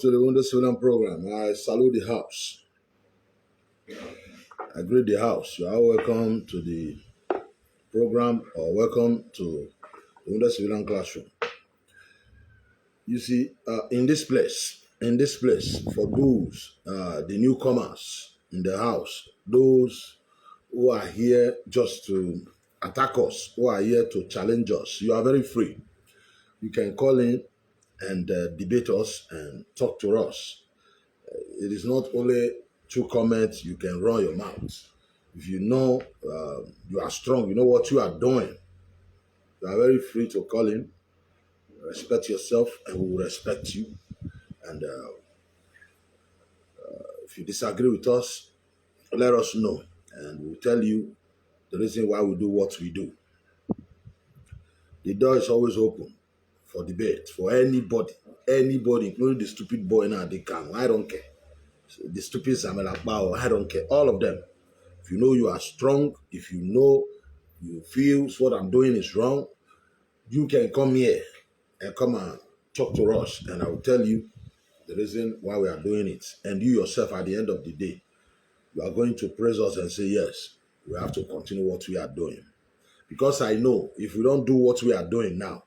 to the Windows Film program. I salute the house. I greet the house. You are welcome to the program or welcome to the Windows Film classroom. You see, in this place, for those, the newcomers in the house, those who are here just to attack us, who are here to challenge us, you are very free. You can call in and debate us and talk to us. It is not only through comments you can run your mouth. If you know you are strong, you know what you are doing, you are very free to call in, respect yourself, and we will respect you. And if you disagree with us, let us know, and we'll tell you the reason why we do what we do. The door is always open for debate, for anybody, including the stupid boy now, they can. I don't care. The stupid Samuel Akbao, I don't care. All of them. If you know you are strong, if you know you feel what I'm doing is wrong, you can come here and come and talk to us, and I will tell you the reason why we are doing it. And you yourself, at the end of the day, you are going to praise us and say, yes, we have to continue what we are doing. Because I know if we don't do what we are doing now,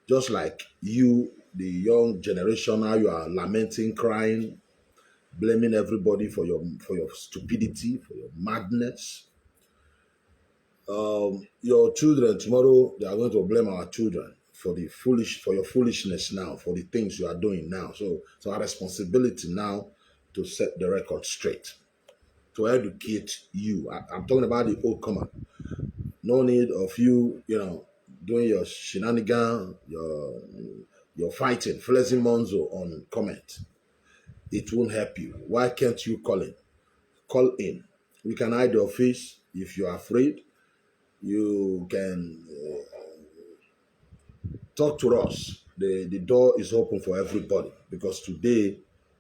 just like you, the young generation, now you are lamenting, crying, blaming everybody for your stupidity, for your madness. Your children tomorrow, they are going to blame our children for your foolishness now, for the things you are doing now. So our responsibility now to set the record straight, to educate you. I'm talking about the old comer. No need of you, doing your shenanigan, your fighting, flexing monzo on comment. It won't help you. Why can't you call in? Call in. We can hide your face if you are afraid. You can talk to us. The door is open for everybody, because today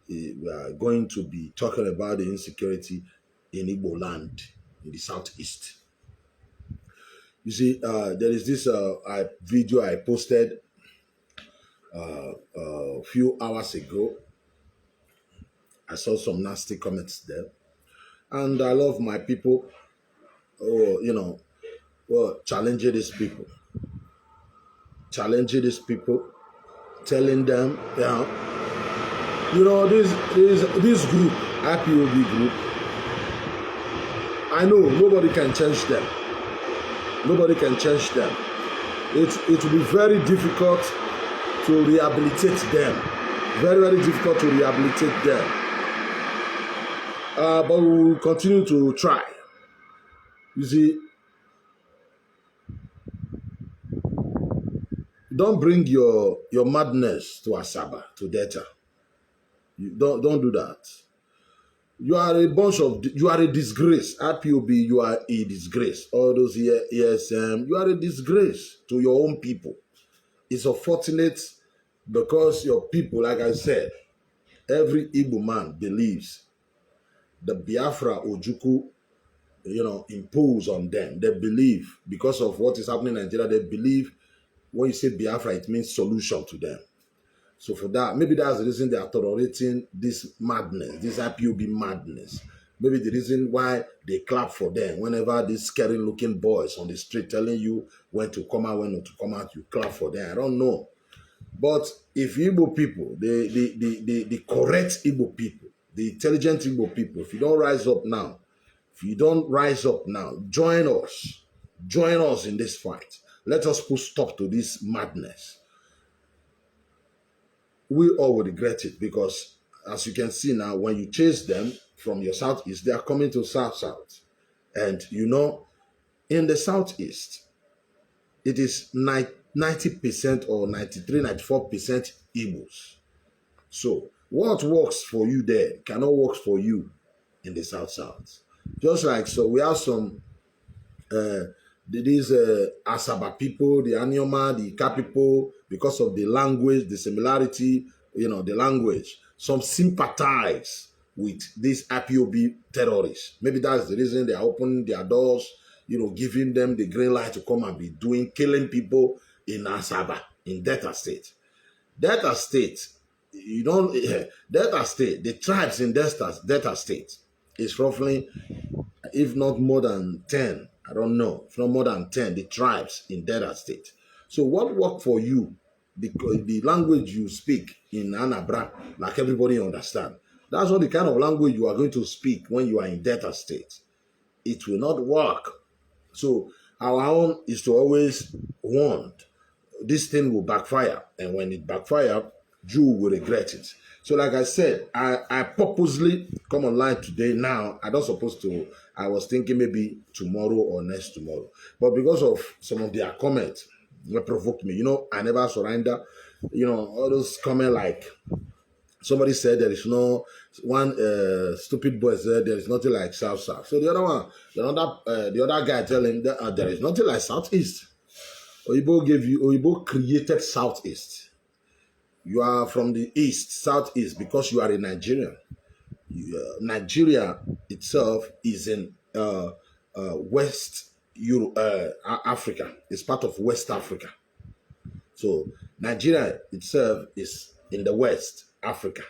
we are going to be talking about the insecurity in Igbo land, in the southeast. You see, there is this video I posted a few hours ago. I saw some nasty comments there. And I love my people, challenging these people. Telling them, this group, IPOB group, I know nobody can change them. Nobody can change them. It will be very difficult to rehabilitate them. Very, very difficult to rehabilitate them. But we will continue to try. You see, don't bring your madness to Asaba, to Delta. You don't do that. You are a disgrace. IPOB, you are a disgrace. All those here, ESN, you are a disgrace to your own people. It's unfortunate because your people, like I said, every Igbo man believes the Biafra Ojukwu, impose on them. They believe, because of what is happening in Nigeria, they believe when you say Biafra, it means solution to them. So for that, maybe that's the reason they are tolerating this madness, this IPOB madness. Maybe the reason why they clap for them whenever these scary looking boys on the street telling you when to come out, when not to come out, you clap for them. I don't know. But if Igbo people, the correct Igbo people, the intelligent Igbo people, if you don't rise up now, join us in this fight. Let us put stop to this madness. We all will regret it, because as you can see now, when you chase them from your southeast, they are coming to south. And in the southeast, it is 90% or 93, 94% Igbos. So what works for you there cannot work for you in the south. Just like, so we have some these Asaba people, the Anyoma, the Ika people, because of the language, the similarity, the language, some sympathize with these IPOB terrorists. Maybe that's the reason they are opening their doors, giving them the green light to come and be killing people in Asaba, in Delta State. Delta State You don't, Delta State, the tribes in Delta State is roughly, if not more than 10, I don't know, if not more than 10, the tribes in Delta State. So what work for you, the language you speak in Anambra, like everybody understand, that's not the kind of language you are going to speak when you are in Delta State. It will not work. So our own is to always warn this thing will backfire. And when it backfire, you will regret it. So like I said, I purposely come online today now. I don't supposed to, I was thinking maybe tomorrow or next tomorrow. But because of some of their comments, that provoked me. I never surrender. All those comments like, somebody said there is no one stupid boy said there is nothing like South South. So the other one, the other guy telling that there is nothing like Southeast. Oyibo created Southeast. You are from the East, Southeast, because you are a Nigerian. Nigeria itself is in West Europe, Africa. It's part of West Africa. So Nigeria itself is in the West Africa.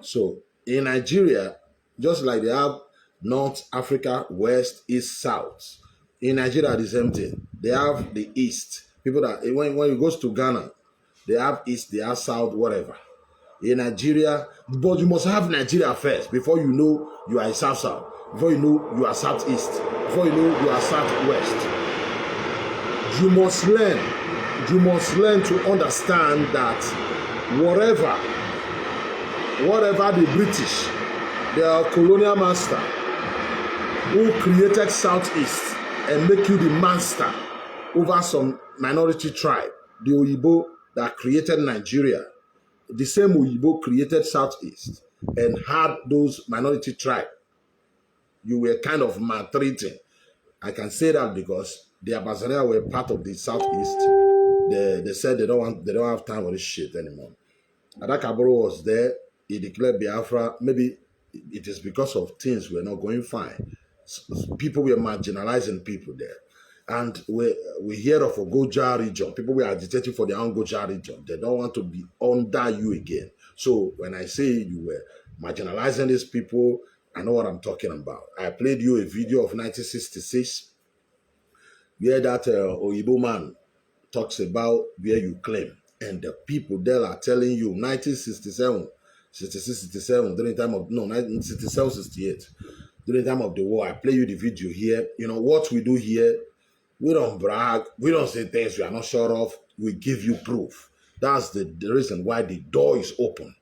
So in Nigeria, just like they have North Africa, West, East, South. In Nigeria, the same thing. They have the East. People that when you go to Ghana, they have East, they have South, whatever. In Nigeria, but you must have Nigeria first before you know you are South South, before you know you are Southeast, before you know you are Southwest. You must learn to understand that whatever the British, their colonial master, who created Southeast and make you the master over some minority tribe, the Oyibo that created Nigeria, the same Oyibo created Southeast and had those minority tribe. You were kind of maltreating. I can say that because the Abazaria were part of the Southeast. They said they don't have time for this shit anymore. Adakaboro was there. He declared Biafra. Maybe it is because of things were not going fine. People were marginalizing people there. And we hear of a Goja region. People were agitating for their own Goja region. They don't want to be under you again. So when I say you were marginalizing these people, I know what I'm talking about. I played you a video of 1966 where that Oyibo man talks about where you claim. And the people there are telling you 1967, 66, 67, during the time of, no, 1967, 68, during the time of the war. I play you the video here. What we do here, we don't brag. We don't say things we are not sure of. We give you proof. That's the reason why the door is open.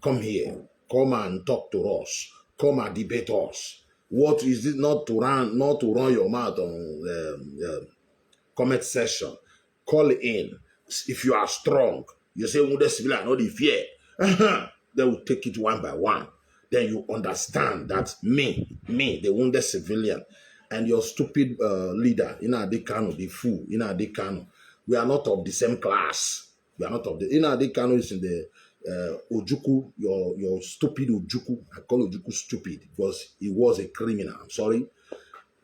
Come here. Come and talk to us. Come and debate us. What is it not to run your mouth on comment session? Call in. If you are strong, you say, "Well, the civilian, not the fear." They will take it one by one. Then you understand that me, the wounded civilian, and your stupid leader, Nnamdi Kanu, the fool, Nnamdi Kanu, we are not of the same class. We are not of the. Nnamdi Kanu is in the Ojukwu, your stupid Ojukwu. I call Ojukwu stupid because he was a criminal. I'm sorry.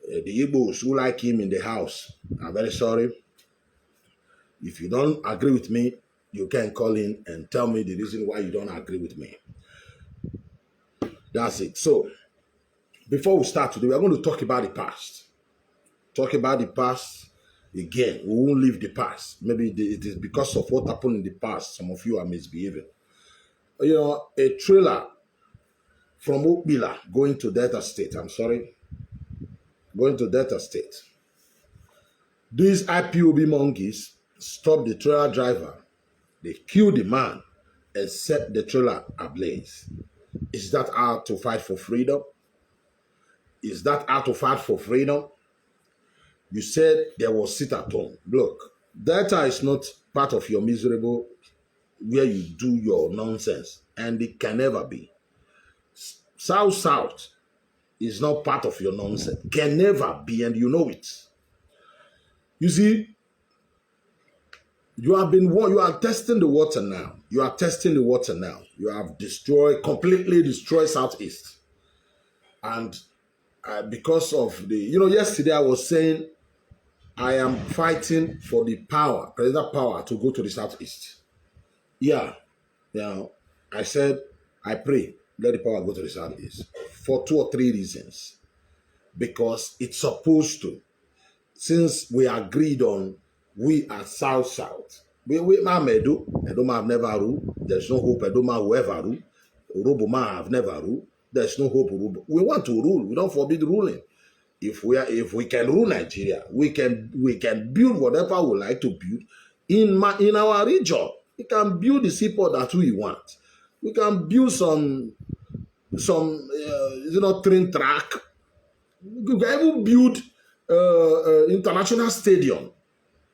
The Igbos who like him in the house, I'm very sorry. If you don't agree with me, you can call in and tell me the reason why you don't agree with me. That's it. So, before we start today, we are going to talk about the past. Talk about the past again. We won't leave the past. Maybe it is because of what happened in the past. Some of you are misbehaving. A trailer from Okbila going to Delta State. I'm sorry. Going to Delta State. These IPOB monkeys stopped the trailer driver. They killed the man and set the trailer ablaze. Is that how to fight for freedom? Is that how to fight for freedom? You said there was sit at home. Look, Delta is not part of your miserable where you do your nonsense, and it can never be. South is not part of your nonsense. Can never be, and you know it. You see, you are testing the water now. You are testing the water now. You have completely destroyed Southeast. And because of yesterday I was saying I am fighting for the presidential power to go to the Southeast. Yeah. I said, I pray, let the power go to the Southeast for 2 or 3 reasons. Because it's supposed to. Since we agreed on we are South. We Edoma have never ruled. There's no hope Edoma will ever rule. Urubuma have never ruled. There's no hope. We want to rule. We don't forbid ruling. If we can rule Nigeria, we can build whatever we like to build in our region. We can build the seaport that we want. We can build some train track. We can even build international stadium.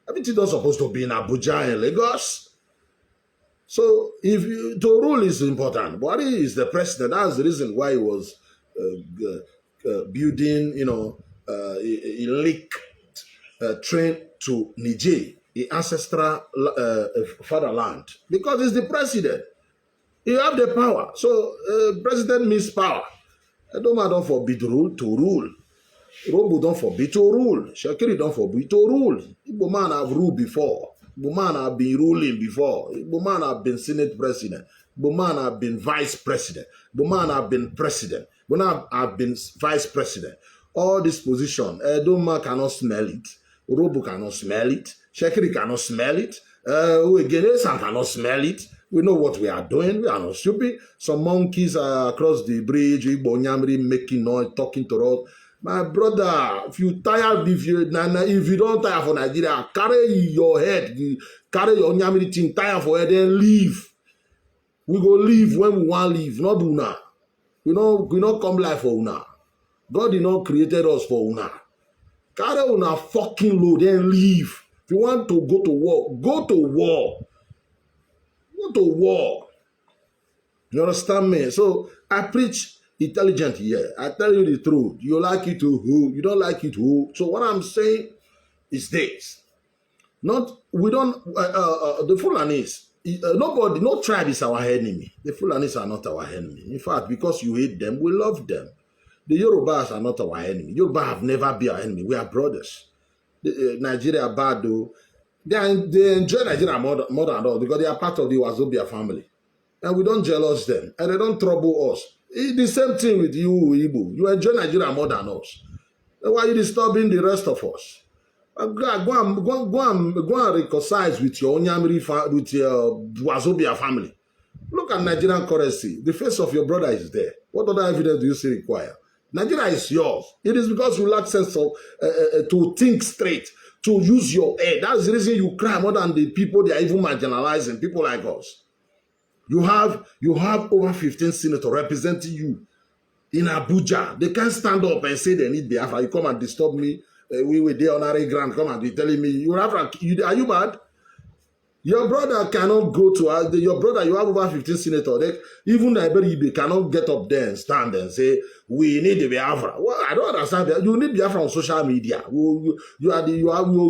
Everything is supposed to be in Abuja and Lagos. So to rule is important. Buhari is the president. That's the reason why he was building, a lake train to Niger, the ancestral fatherland, because he's the president. You have the power. So president means power. Edoma don't forbid rule to rule. Robo don't forbid to rule. Shekiri don't forbid to rule. Igbo man have ruled before. Igbo man have been ruling before. Igbo man have been Senate president. Igbo man have been vice president. Igbo man have been president. Igbo man have been vice president. All this position, Edoma cannot smell it. Robo cannot smell it. Shekiri cannot smell it. Esan cannot smell it. We know what we are doing. We are not stupid. Some monkeys are across the bridge. Igbo Nyamri making noise, talking to us. My brother, if you don't tire for Nigeria, carry your head, carry your Nyamiri thing, tire for it, then leave. We go leave when we want to leave, not una. We not come live for una. God did not created us for una. Carry una fucking load, then leave. If you want to go to war, go to war. Go to war. You understand me? So I preach intelligent here. I tell you the truth. You like it to who? You don't like it who? So what I'm saying is this. The Fulanis, nobody, no tribe is our enemy. The Fulanis are not our enemy. In fact, because you hate them, we love them. The Yorubas are not our enemy. Yoruba have never been our enemy. We are brothers. Nigeria bad though. They enjoy Nigeria more than us because they are part of the Wazobia family. And we don't jealous them. And they don't trouble us. It's the same thing with you, Igbo. You enjoy Nigeria more than us. Then why are you disturbing the rest of us? Go and reconcile with your Onyamiri, with your Wazobia family. Look at Nigerian currency. The face of your brother is there. What other evidence do you see require? Nigeria is yours. It is because you lack sense of to think straight, to use your head. That's the reason you cry more than the people they are even marginalizing, people like us. You have over 15 senators representing you in Abuja. They can't stand up and say they need Biafra. You come and disturb me. We were there on Harry Grant. Come and be telling me are you bad? Your brother cannot go to your brother. You have over 15 senators. Even Iberibe cannot get up there and stand and say we need the Biafra. Well, I don't understand. You need Biafra on social media. We'll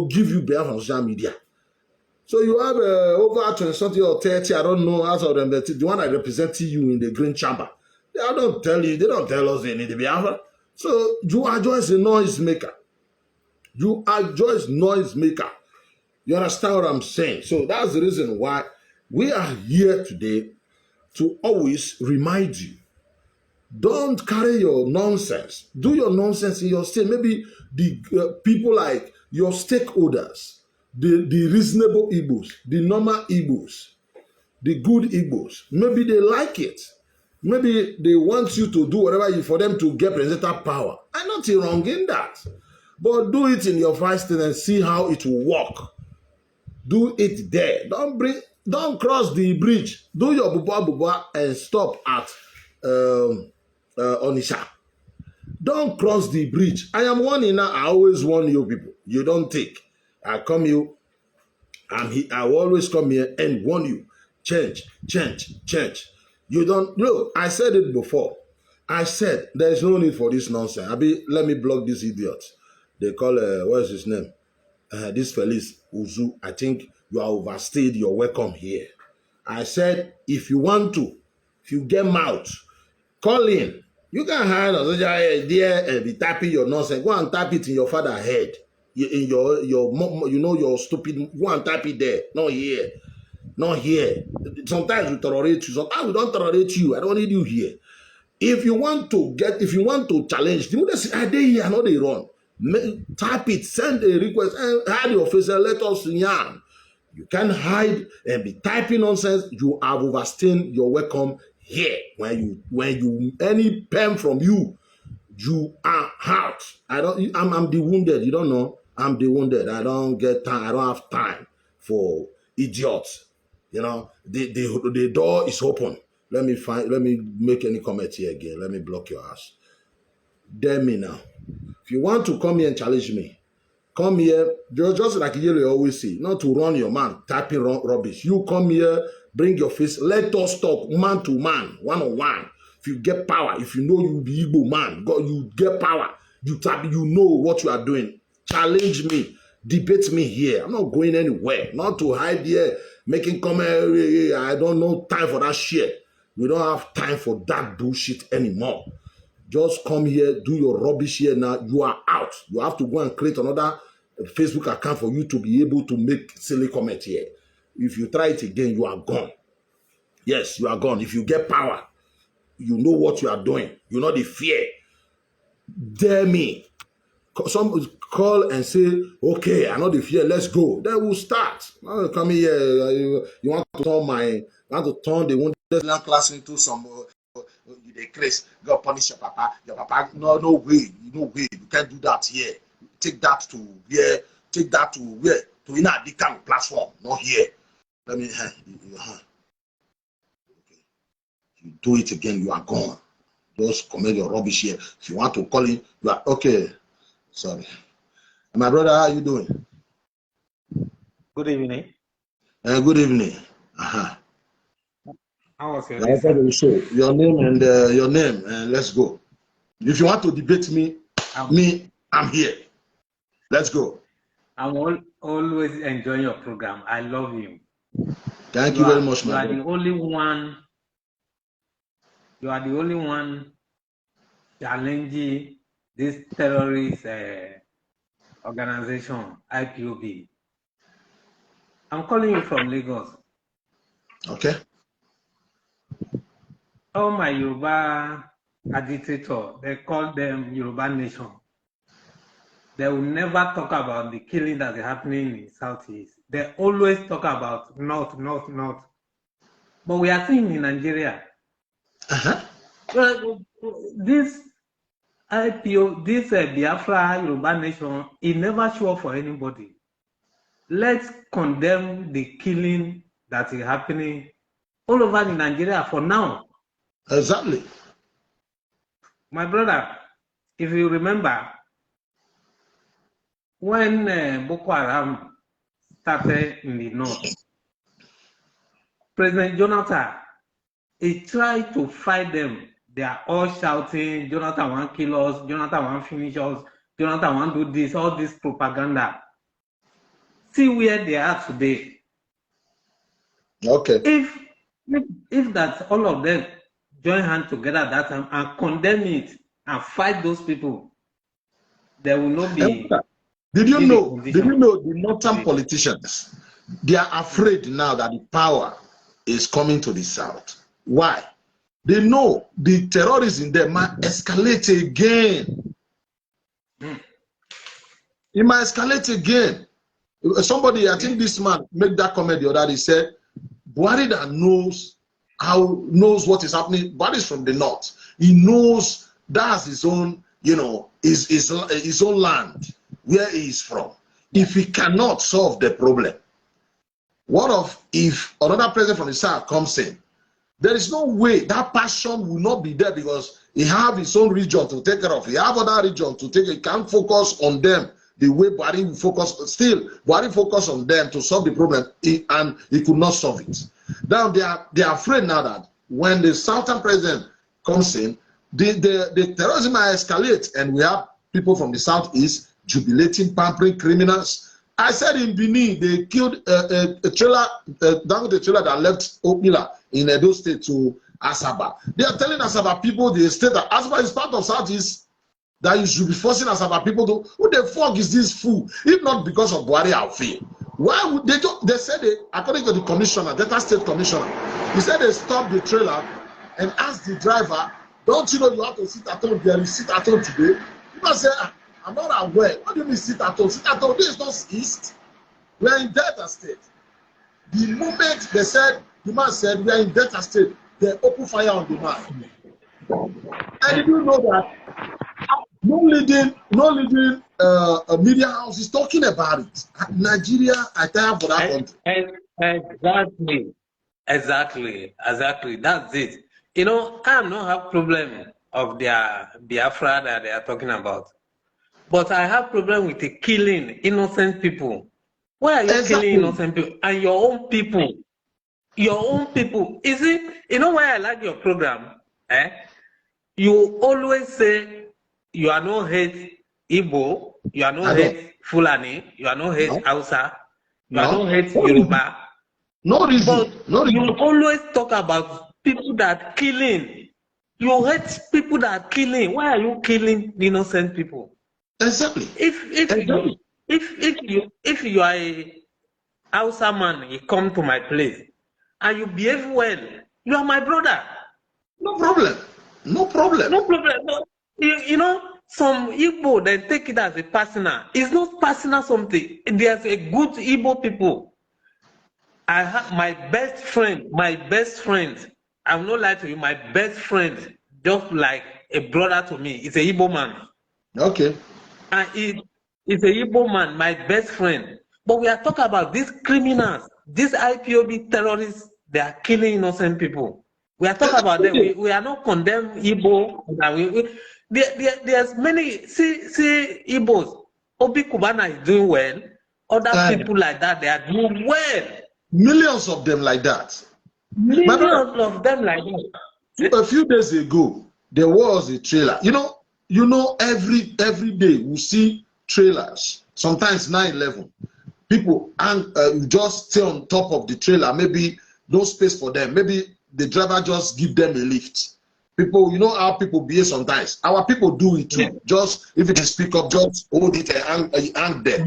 give you Biafra on social media. So you have over 20 something or 30, I don't know, out of them, the one that representing you in the green chamber. They don't tell us they need the Biafra. So you are just a noise maker. You are just noise maker. You understand what I'm saying? So that's the reason why we are here today to always remind you. Don't carry your nonsense. Do your nonsense in your state. Maybe the people like your stakeholders, the reasonable Igbos, the normal Igbos, the good Igbos, maybe they like it. Maybe they want you to do whatever for them to get presidential power. I'm not wrong in that. But do it in your first state and see how it will work. Do it there. Don't cross the bridge. Do your buba and stop at Onisha. Don't cross the bridge. I am warning now. I always warn you people. You don't take. I come you. I will always come here and warn you. Change. You don't know. I said it before. I said there is no need for this nonsense. Let me block this idiot. They call what's his name? This Felix Uzu. I think you are overstayed your welcome here. I said if you want to, if you get mouth, call in. You can hide on social media and be typing your nonsense. Go and type it in your father's head. In your stupid. Go and type it there. Not here. not here. Sometimes we tolerate you. Sometimes we don't tolerate you. I don't need you here. If you want to challenge, the people say, are they here? No, they run. Type it, send a request, and hide your face and let us yarn. You can't hide and be typing nonsense. You have overstayed your welcome here. When you any pen from you, you are out. I'm the wounded. You don't know. I'm the wounded. I don't get time. I don't have time for idiots. You know, the door is open. Let me make any comment here again. Let me block your ass. Dare me now. If you want to come here and challenge me, come here, just like you always say, not to run your mouth, typing rubbish. You come here, bring your face, let us talk man to man, one on one. If you get power, if you know you be Igbo man, God, you get power, you tap, you know what you are doing. Challenge me, debate me here. I'm not going anywhere. Not to hide here, making comment. I don't know time for that shit. We don't have time for that bullshit anymore. Just come here, do your rubbish here now. You are out. You have to go and create another Facebook account for you to be able to make silly comment here. If you try it again, you are gone. Yes, you are gone. If you get power, you know what you are doing. You know the fear. Dare me. Some call and say, okay, I know the fear, let's go. Then we'll start. Come here. You want to turn the wounded class into some they craze. God punish your papa. Your papa, no way. No way. You can't do that here. Take that to where? Take that to where? To in a different platform, not here. Let me okay. You do it again, you are gone. Just commit your rubbish here. If you want to call in, you are okay. Sorry. My brother, how are you doing? Good evening. Good evening. How was your day? Your name and let's go. If you want to debate me, I'm here. Let's go. I'm always enjoying your program. I love you. Thank you very much, my man. You are the only one challenging this terrorist organization, IPOB. I'm calling you from Lagos. Okay. All my Yoruba agitators, they call them Yoruba Nation. They will never talk about the killing that is happening in Southeast. They always talk about North. But we are seeing in Nigeria. This IPO, this Biafra Yoruba Nation, it never show up for anybody. Let's condemn the killing that is happening all over in Nigeria for now. Exactly. My brother, if you remember, when Boko Haram started in the north, President Jonathan, he tried to fight them. They are all shouting, Jonathan won't kill us, Jonathan won't finish us, Jonathan won't do this, all this propaganda. See where they are today. Okay. If that all of them join hands together at that time and condemn it and fight those people, there will not be. Did you know the northern politicians, they are afraid now that the power is coming to the south? Why? They know the terrorism there might escalate again. It might escalate again. Somebody, I think this man made that comment the other day, said, Buhari that knows what is happening. Buhari is from the north. He knows that's his own, his own land, where he is from. If he cannot solve the problem, what of if another president from the south comes in? There is no way that passion will not be there because he have his own region to take care of. He have other region to take. He can't focus on them the way Buhari will focus. Still, Buhari focus on them to solve the problem, and he could not solve it. Now they are afraid now that when the southern president comes in, the terrorism might escalate, and we have people from the southeast jubilating, pampering criminals. I said in Benin, they killed a trailer, the trailer that left Okmila in Edo State to Asaba. They are telling Asaba people, the state that Asaba is part of Southeast, that you should be forcing Asaba people to, who the fuck is this fool? If not because of Buhari, I'll fail. Why would they do? They said according to the commissioner, Delta State Commissioner, he said they stopped the trailer and asked the driver, "Don't you know you have to sit at home? There is sit at home today." People say, "I'm not aware." What do you mean sit at home? Sit at home. This is not East. We are in Delta State. The moment they said, the man said, "We are in Delta State," they open fire on the man. I didn't know that. No leading media house is talking about it. Nigeria, I tell you for that country. Exactly. That's it. You know, I don't have problem of their Biafra that they are talking about, but I have problem with the killing innocent people. Why are you killing innocent people and your own people? Your own people. Is it? You know why I like your program? You always say you are no hate Igbo, you are no hate Fulani, you are no hate Hausa, you are no hate Yoruba. No reason. But you always talk about people that are killing. You hate people that are killing. Why are you killing innocent people? Exactly. If you are a Hausa man, you come to my place and you behave well, you are my brother. No problem. No. You know, some Igbo, they take it as a personal. It's not personal something. There's a good Igbo people. I have my best friend, I will not lie to you, my best friend, just like a brother to me, is a Igbo man. Okay. And he's a Igbo man, my best friend. But we are talking about these criminals, these IPOB terrorists, they are killing innocent people. We are talking about them. We are not condemning Igbo. There's many, see Igbos. Obi Kubana is doing well. Other people like that, they are doing well. Millions of them like that. Millions of them like that. A few days ago, there was a trailer. You know, every day we see trailers. Sometimes 9/11. People just stay on top of the trailer. Maybe no space for them. Maybe the driver just give them a lift. People, you know how people behave sometimes. Our people do it too. Yeah. Just if it is pick up, just hold it and hang there.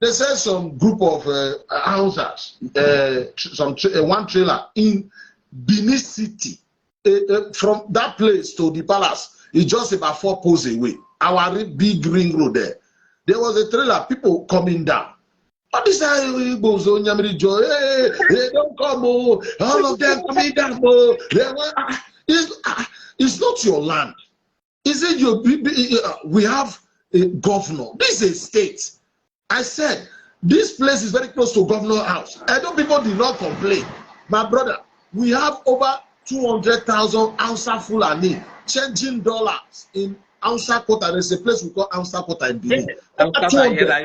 They said some group of houses, one trailer in Benin City, from that place to the palace, it's just about 4 poles away. Our big ring road there. There was a trailer, people coming down. What is that? Hey, don't come, oh. All of them coming down, oh. It's not your land. Is it your? We have a governor. This is a state. I said, this place is very close to Governor's house. I know people did not complain. My brother, we have over 200,000 Hausa Fulani changing dollars in Hausa Kota. There's a place we call Hausa Kota in Benin. I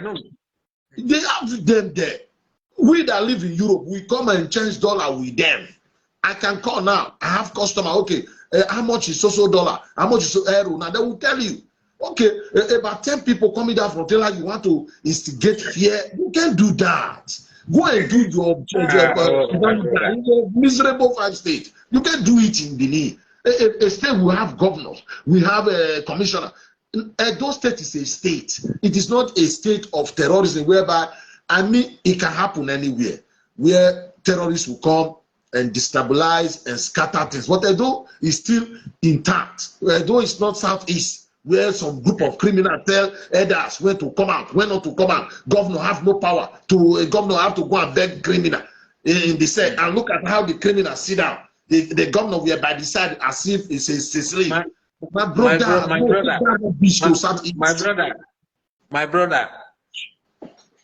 know. They have them there. We that live in Europe, we come and change dollar with them. I can call now. I have customer. Okay, how much is so dollar? How much is so euro? Now they will tell you. Okay, about 10 people coming down from Taylor, you want to instigate fear. You can't do that. Go and do your miserable 5 states. You can't do it in Benin. A state will have governors. We have a commissioner. Edo State is a state. It is not a state of terrorism whereby, it can happen anywhere where terrorists will come and destabilize and scatter things. What Edo is still intact. Edo is not southeast, where some group of criminals tell elders when to come out, when not to come out. Governor have no power to. Governor have to go and beg criminal in the set. And look at how the criminals sit down. The governor were by the side as if it's a slave. My brother,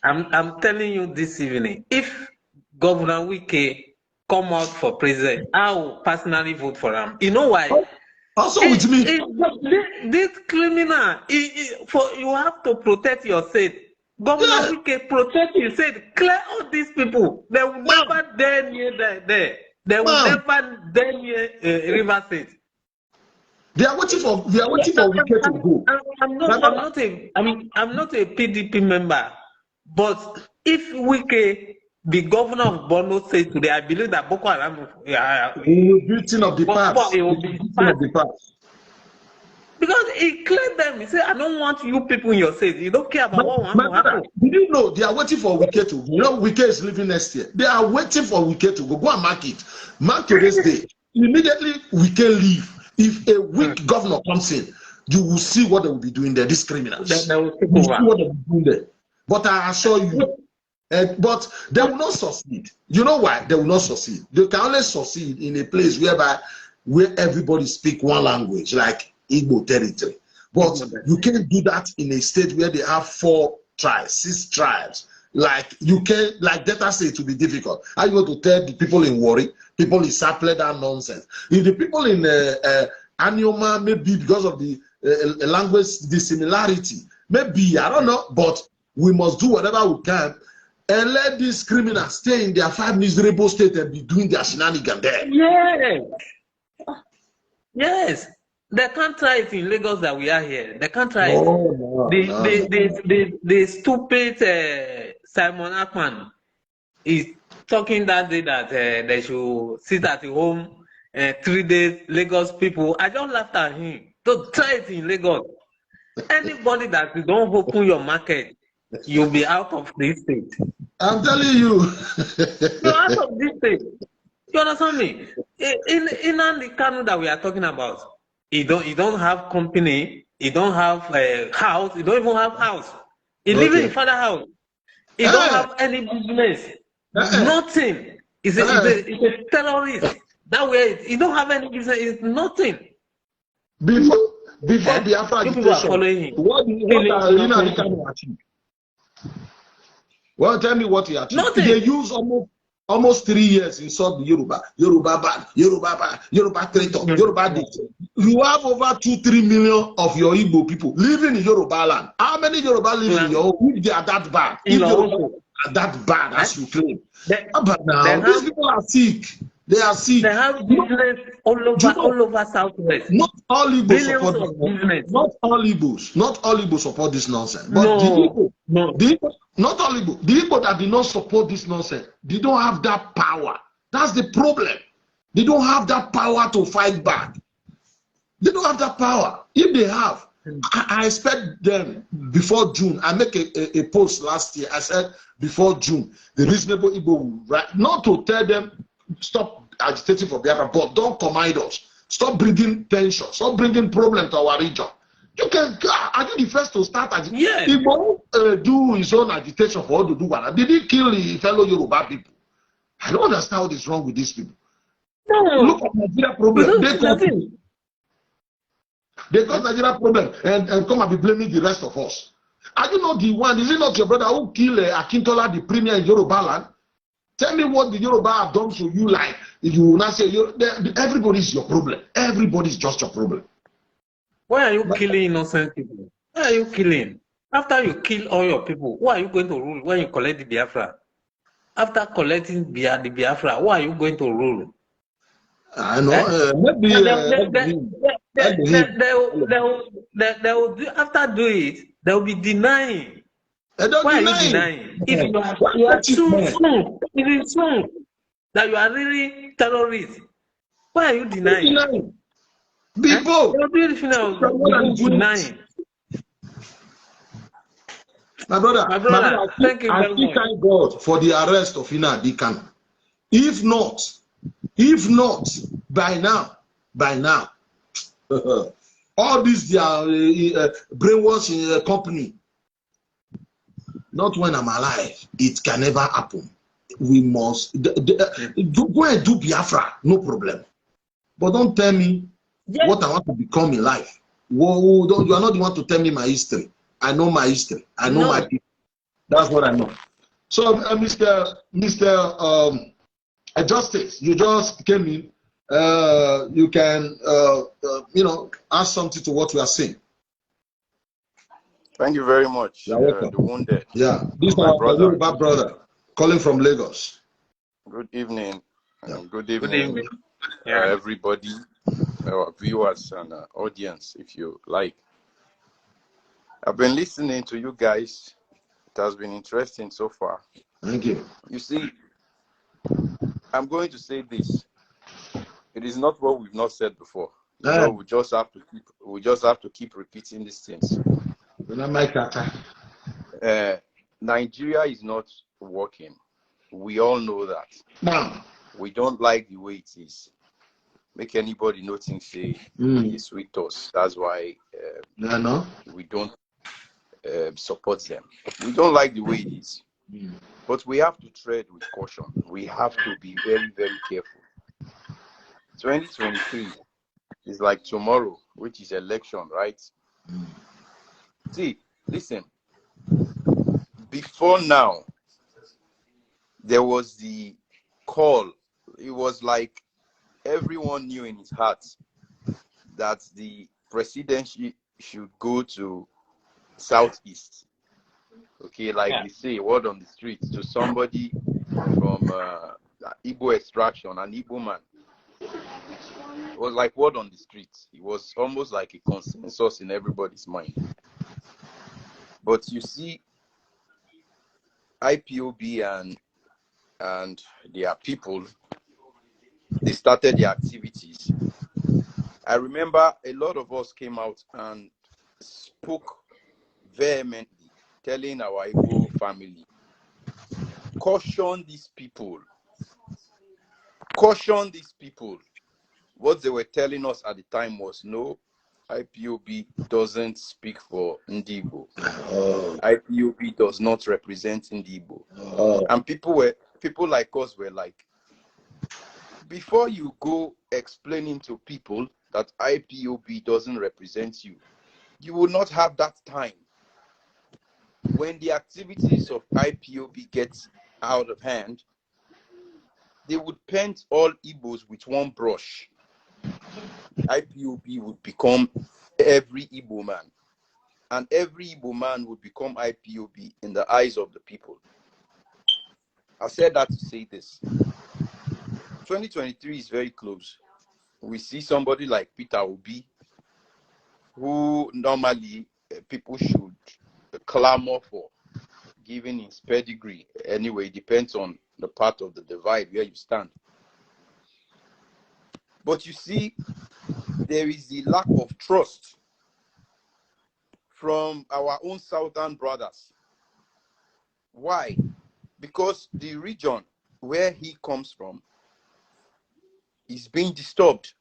I'm telling you this evening, if Governor Wike come out for president, I will personally vote for him. You know why? Also with me. This criminal, you have to protect your state. Governor Wike, protect your state. Clear all these people. They will never dare near there. They will never dare near River State. They are waiting for Wike to go. I'm not a PDP member, but if Wike, the governor of Borno State today, I believe that Boko Haram will be beaten of the past. Because he cleared them. He said, I don't want you people in your state. You don't care about what wants My to brother, happen. did you know they are waiting for Wike to go? You know, Wike is leaving next year. They are waiting for Wike to go. Go and mark it. Mark today's day. Immediately Wike leave. If a weak governor comes in, you will see what they will be doing there. These criminals. They will take You will see over. what they will be doing there. But I assure you, but they will not succeed. You know why? They will not succeed. They can only succeed in a place where everybody speak one language, like Igbo territory. But you can't do that in a state where they have 4 tribes, 6 tribes. Like you can, like Delta State, to be difficult. How you going to tell the people in Warri, people in Saple, that nonsense? If the people in Anioma, maybe because of the language dissimilarity, maybe, I don't know, but we must do whatever we can and let these criminals stay in their 5 miserable states and be doing their shenanigans there. Yes. Yes. They can't try it in Lagos that we are here. They can't try it. The stupid Simon Akman is talking that day that they should sit at home 3 days. Lagos people, I just laughed at him. Don't try it in Lagos. Anybody that you don't open your market, you'll be out of this state. I'm telling you. You're out of this state. You understand me? In the Kanu that we are talking about, he don't have company, he don't have a house, he don't even have house. He lives in his father's house. He don't have any business. Nothing. He's a terrorist. That way, he don't have any business. It's nothing. Before Biafra agitation, what are Kanu achieve? Well, tell me what he achieved. Nothing. They use almost 3 years in South Yoruba. Yoruba bad, Yoruba bad, Yoruba traitor, Yoruba this. You have over 2-3 million of your Igbo people living in Yoruba land. How many Yoruba live in your own? If they are that bad, if Yoruba are that bad as you claim. But now, these people are sick. They are sick. They have business all over Southwest. Not all Igbos support this nonsense. Not all Igbos support this nonsense. But not all Igbo. The Igbo that did not support this nonsense, they don't have that power. That's the problem. They don't have that power to fight back. They don't have that power. If they have, I expect them before June. I make a post last year. I said before June, the reasonable Igbo will write, not to tell them stop agitating for Biafra, but don't command us. Stop bringing tension. Stop bringing problem to our region. You can. Are you the first to start agitation? Yes. He won't do his own agitation for all to do one. Did he kill the fellow Yoruba people? I don't understand what is wrong with these people. No. Look at Nigeria problem. They cause Nigeria problem and come and be blaming the rest of us. Are you not the one? Is it not your brother who killed Akintola, the premier in Yoruba land? Tell me what the Yoruba have done to you. Like if you will not say everybody is your problem. Everybody is just your problem. Why are you killing innocent people? Why are you killing? After you kill all your people, who are you going to rule when you collect the Biafra? After collecting the Biafra, who are you going to rule? I know. Maybe they will do, after doing it, they will be denying. Why are you denying? If you are too strong, it is strong that you are really terrorist. Why are you denying? People, denying. My brother, thank you very much. Thank God for the arrest of Ina Adikana. If not, by now, all this brainwashing company. Not when I'm alive. It can never happen. We must go and do Biafra, no problem. But don't tell me what I want to become in life. Whoa, you are not the one to tell me my history. I know my history. I know my people. That's what I know. So, Mr. Justice, you just came in. You can, add something to what we are saying. Thank you very much. You're welcome. The wounded. Yeah, this is my brother calling from Lagos. Good evening. Yeah. Good evening, everybody, our viewers and audience, if you like. I've been listening to you guys. It has been interesting so far. Thank you. You see, I'm going to say this. It is not what we've not said before. We just have to keep we just have to keep repeating these things. Nigeria is not working. We all know that. We don't like the way it is. Make anybody nothing say it's with us. That's why we don't support them. We don't like the way it is. But we have to tread with caution. We have to be very, very careful. 2023 is like tomorrow, which is election, right? See, listen. Before now, there was the call. It was like everyone knew in his heart that the presidency should go to Southeast. Okay, like they say, word on the streets to somebody from Igbo extraction, an Igbo man. It was like word on the streets. It was almost like a consensus in everybody's mind. But you see, IPOB and their people, they started their activities. I remember a lot of us came out and spoke vehemently, telling our Igbo family, caution these people. Caution these people. What they were telling us at the time was, no, IPOB doesn't speak for Ndibo. IPOB does not represent Ndibo. And people like us were like, before you go explaining to people that IPOB doesn't represent you, you will not have that time. When the activities of IPOB get out of hand, they would paint all Igbos with one brush. IPOB would become every Igbo man. And every Igbo man would become IPOB in the eyes of the people. I said that to say this. 2023 is very close. We see somebody like Peter Obi, who normally people should clamor for, given his pedigree. Anyway, it depends on the part of the divide where you stand. But you see, there is the lack of trust from our own southern brothers. Why? Because the region where he comes from is being disturbed.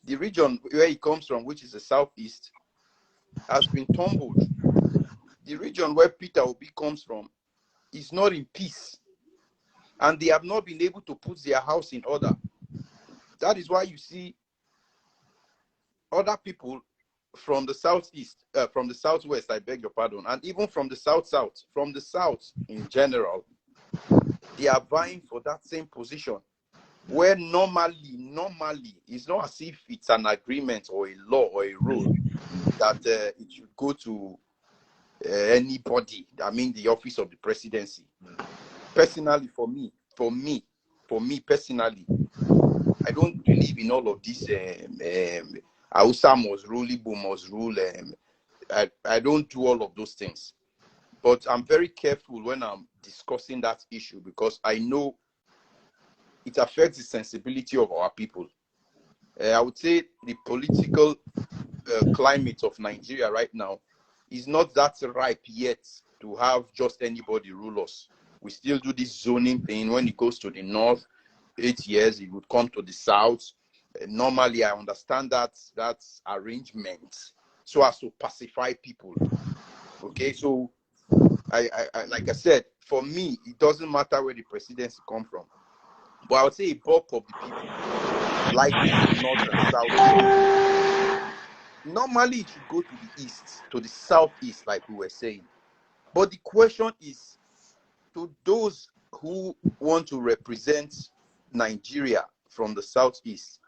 The region where he comes from, which is the southeast, has been tumbled. The region where Peter Obi comes from is not in peace. And they have not been able to put their house in order. That is why you see other people from the southeast, from the southwest, I beg your pardon, and even from the south-south, from the south in general, they are vying for that same position. Where normally, it's not as if it's an agreement or a law or a rule that it should go to anybody. I mean, the office of the presidency. Personally, for me personally, I don't believe in all of this. Hausa must rule, Igbo must rule. I don't do all of those things. But I'm very careful when I'm discussing that issue because I know it affects the sensibility of our people. I would say the political climate of Nigeria right now is not that ripe yet to have just anybody rule us. We still do this zoning thing. When it goes to the north, 8 years, it would come to the south. Normally, I understand that's arrangement so as to pacify people. Okay, so I like I said, for me, it doesn't matter where the presidency come from. But I would say a bulk of the people like this north and south. Normally, it should go to the east, to the southeast, like we were saying. But the question is, to those who want to represent Nigeria from the southeast,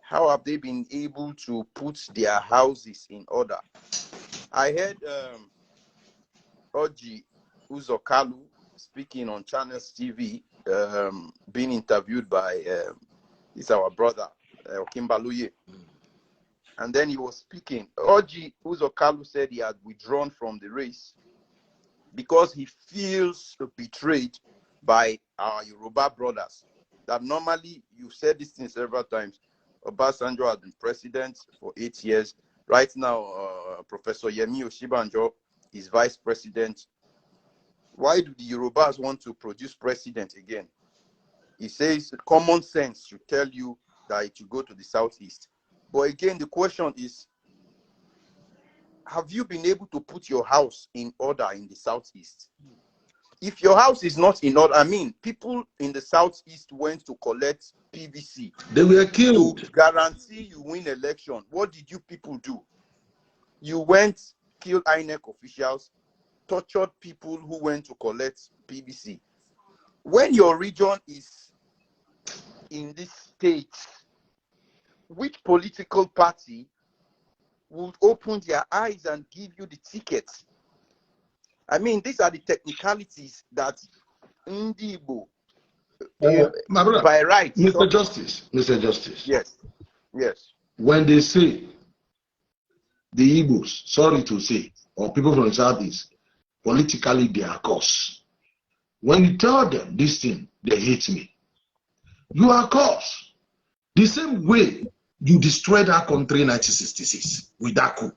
how have they been able to put their houses in order? I heard Oji Uzokalu speaking on Channels TV, being interviewed by is our brother Okimbaluye. And then he was speaking. Oji Uzokalu said he had withdrawn from the race because he feels betrayed by our Yoruba brothers. That normally, you've said this thing several times, Obasanjo has been president for 8 years, right now, Professor Yemi Oshibanjo is vice president. Why do the Yorubas want to produce president again? He says common sense should tell you that it should go to the southeast. But again, the question is, have you been able to put your house in order in the southeast? If your house is not in order, I mean, people in the southeast went to collect PVC. They were killed. To guarantee you win election, what did you people do? You went, killed INEC officials, tortured people who went to collect PVC. When your region is in this state, which political party would open their eyes and give you the tickets? I mean, these are the technicalities that Ndibo, My brother, by right. Mr. Justice, Mr. Justice. Yes, yes. When they say the Igbos, sorry to say, or people from the Southeast, politically they are cause. When you tell them this thing, they hate me. You are cause. The same way you destroyed our country in 1966 with that coup.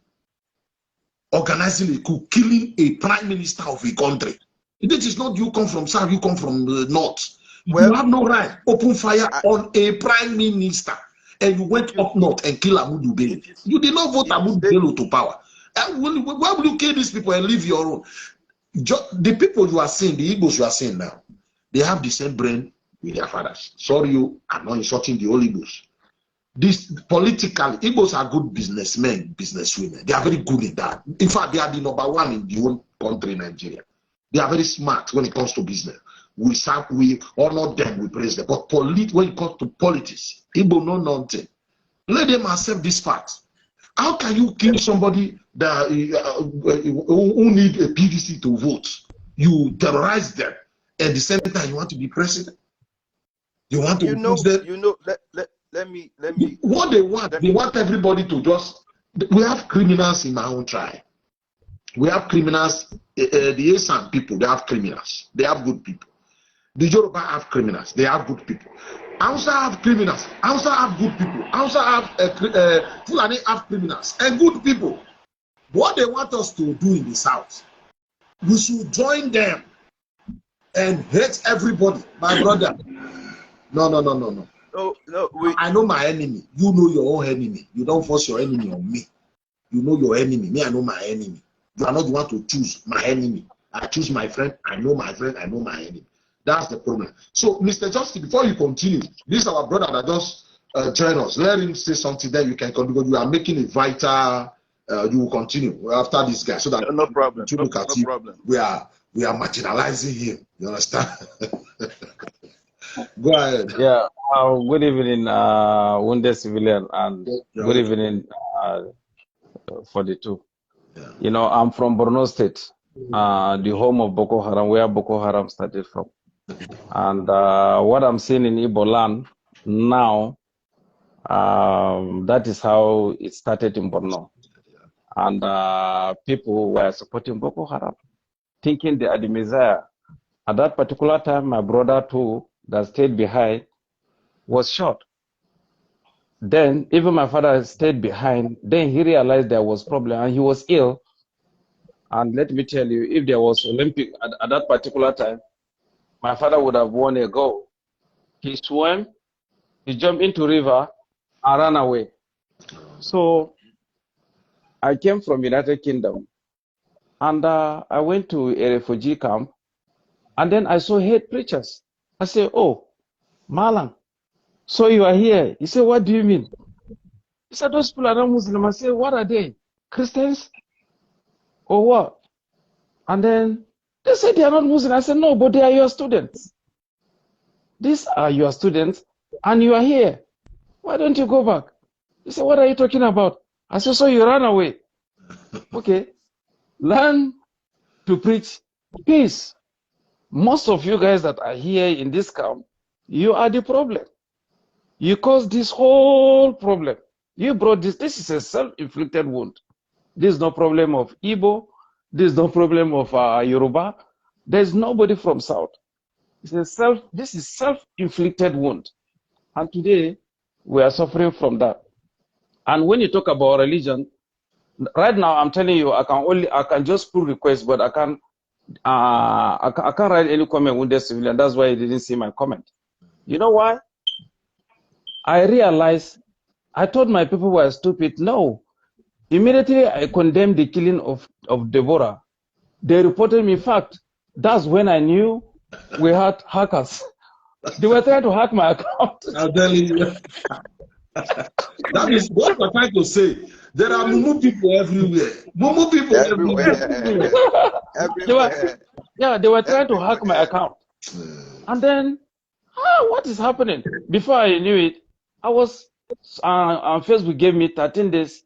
Organizing a coup, killing a prime minister of a country. This is not you come from South, you come from the North. Well, you have no right. Open fire on a prime minister. And you went up north and kill Amudu Bello. You did not vote Amudu Bello to power. Why would you kill these people and leave your own? The people you are seeing, the Igbos you are seeing now, they have the same brain with their fathers. Sorry, I'm not insulting the old Igbos. This politically, Igbos are good businessmen, businesswomen. They are very good in that. In fact, they are the number one in the whole country, Nigeria. They are very smart when it comes to business. We honor them, we praise them. But when it comes to politics, Igbo know nothing. Let them accept this fact. How can you kill somebody that who need a PVC to vote? You terrorize them, and at the same time you want to be president. You want to let me. What they want everybody to just. We have criminals in my own tribe. We have criminals. The ESN people, they have criminals. They have good people. The Yoruba have criminals. They have good people. Hausa have criminals. Hausa have good people. Hausa have Fulani have criminals and good people. What they want us to do in the South, we should join them and hate everybody. My brother. No. No. I know my enemy. You know your own enemy. You don't force your enemy on me. You know your enemy. Me, I know my enemy. You are not the one to choose my enemy. I choose my friend. I know my friend. I know my enemy. That's the problem. So, Mr. Justice, before you continue, this is our brother that just joined us. Let him say something, then you can continue. Because you are making it vital. You will continue after this guy, so that no problem. To look at no problem. We are marginalizing him. You understand? Go ahead. Yeah. Good evening, wounded civilian, and good evening for the two. Yeah. You know, I'm from Borno State, the home of Boko Haram, where Boko Haram started from. And what I'm seeing in Igbo land now, that is how it started in Borno. And people were supporting Boko Haram, thinking they are the Messiah. At that particular time, my brother too, that stayed behind, was shot. Then even my father stayed behind. Then he realized there was problem and he was ill. And let me tell you, if there was Olympic at that particular time, my father would have won a gold. He swam, he jumped into river and ran away. So I came from United Kingdom and I went to a refugee camp, and then I saw hate preachers. I said, oh, Malang, so you are here. He said, what do you mean? He said, those people are not Muslim. I said, what are they? Christians? Or what? And then they said they are not Muslim. I said, no, but they are your students. These are your students, and you are here. Why don't you go back? He said, what are you talking about? I said, so you ran away. Okay. Learn to preach peace. Most of you guys that are here in this camp, you are the problem. You caused this whole problem. You brought this. This is a self-inflicted wound. This is no problem of Igbo. This is no problem of Yoruba. There's nobody from South. This is self-inflicted wound. And today, we are suffering from that. And when you talk about religion, Right now, I'm telling you, I can just pull requests, but I can't write any comment with the civilian. That's why you didn't see my comment. You know why? I realized I thought my people were stupid. No. Immediately I condemned the killing of Deborah. They reported me. In fact, that's when I knew we had hackers. They were trying to hack my account. I'm telling you. That is what I'm trying to say. There are Mumu people everywhere. Mumu people everywhere. They were trying to hack my account. And then, what is happening? Before I knew it, I was on Facebook gave me 13 days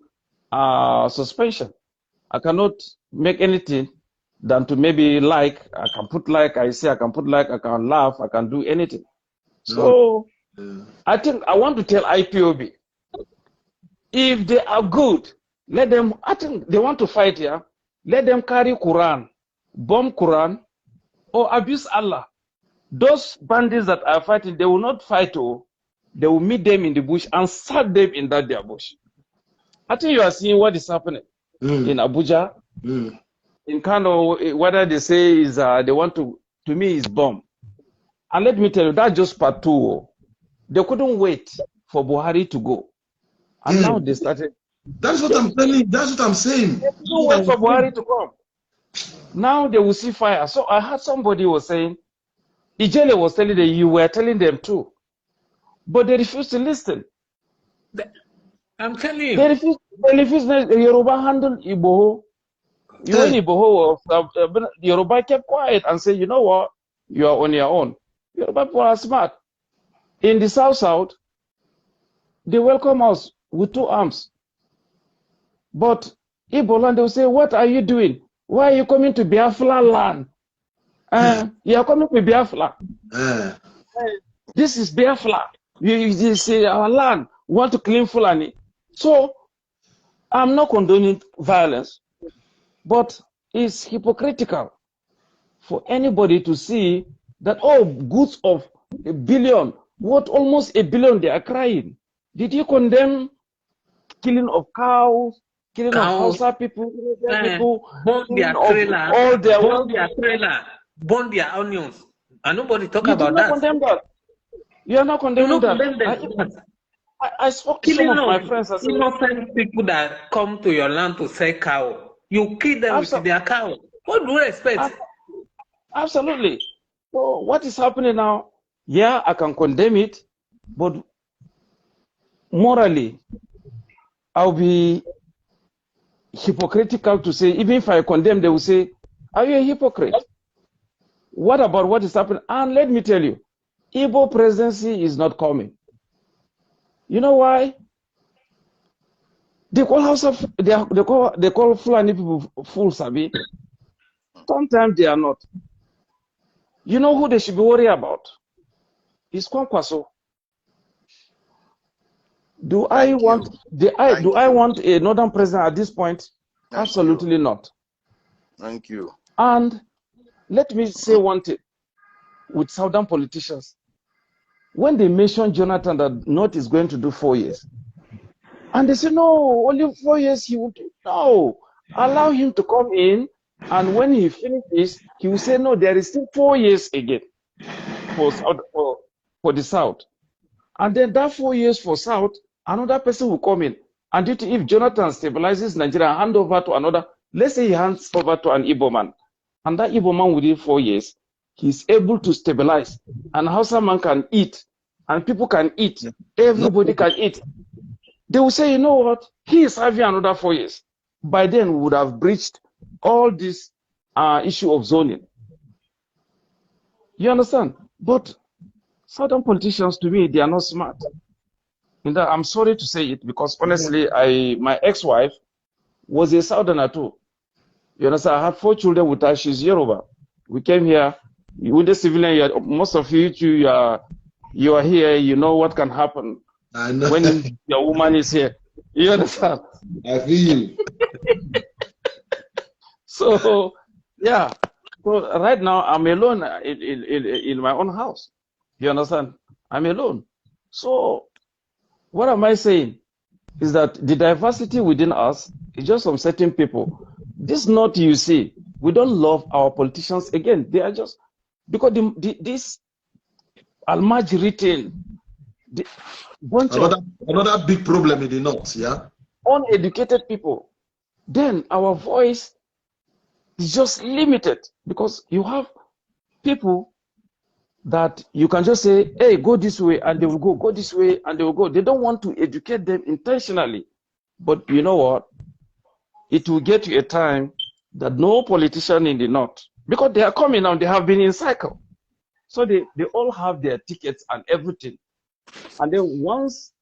suspension. I cannot make anything than to maybe like. I can put like, I say I can put like, I can laugh, I can do anything. So I think I want to tell IPOB, if they are good, let them, I think they want to fight here, let them carry Quran, bomb Quran, or abuse Allah. Those bandits that are fighting, they will not fight, they will meet them in the bush and sack them in their bush. I think you are seeing what is happening in Abuja, in Kano, whether they say is they want to me is bomb. And let me tell you, that's just part 2. They couldn't wait for Buhari to go. And now they started. That's what I'm telling you. That's what I'm saying. They couldn't wait for Buhari to come. Now they will see fire. So I heard somebody was saying, Ijele was telling them, you were telling them too. But they refused to listen. I'm telling you. They refused Yoruba handled Igboho. When Igboho was, Yoruba kept quiet and said, you know what? You are on your own. Yoruba people are smart. In the South, they welcome us with 2 arms. But Igbo land, they will say, what are you doing? Why are you coming to Biafra land? You are coming to Biafra. This is Biafra. You say our land. We want to claim Fulani. So I'm not condoning violence, but it's hypocritical for anybody to see that goods of $1 billion, almost $1 billion, they are crying. Did you condemn killing of cows, killing of Hausa people, burn their trailer, burn their onions, and nobody talk about that. Condemn that. You are not condemning that. I spoke to some of my friends. Innocent people that come to your land to sell cow, you kill them with their cow. What do you expect? Absolutely. So what is happening now? Yeah, I can condemn it, but morally, I'll be hypocritical to say, even if I condemn, they will say, are you a hypocrite? What about what is happening? And let me tell you, Igbo presidency is not coming. You know why? They call they call Fulani people fools, Sabi. Sometimes they are not. You know who they should be worried about? It's Kwankwaso. Do I want a northern president at this point? Absolutely not. Thank you. And let me say one thing with southern politicians. When they mention Jonathan that North is going to do 4 years, and they say, no, only 4 years he will do. No, allow him to come in, and when he finishes, he will say, no, there is still 4 years again for the South. And then that 4 years for South, another person will come in. And if Jonathan stabilizes Nigeria and hand over to another, let's say he hands over to an Igbo man, and that Igbo man within 4 years, he's able to stabilize, and Hausa man can eat, and people can eat, everybody can eat. They will say, you know what, he is having another 4 years. By then, we would have breached all this issue of zoning. You understand? But southern politicians, to me, they are not smart. And I'm sorry to say it, because honestly, my ex-wife was a southerner too. You understand? I had 4 children with her. She's Yoruba. We came here with the civilian. Most of you are here. You know what can happen when your woman is here. You understand? I feel you. So yeah. So right now I'm alone in my own house. You understand? I'm alone. So what am I saying? is that the diversity within us is just from certain people. This North, you see, we don't love our politicians. Again, they are just, because this Almaj retail, the bunch of Another big problem in the North, yeah? uneducated people, then our voice is just limited, because you have people that you can just say, hey, go this way, and they will go this way, and they will go. They don't want to educate them intentionally. But you know what? It will get to a time that no politician in the North, because they are coming now, they have been in cycle. So they all have their tickets and everything. And then once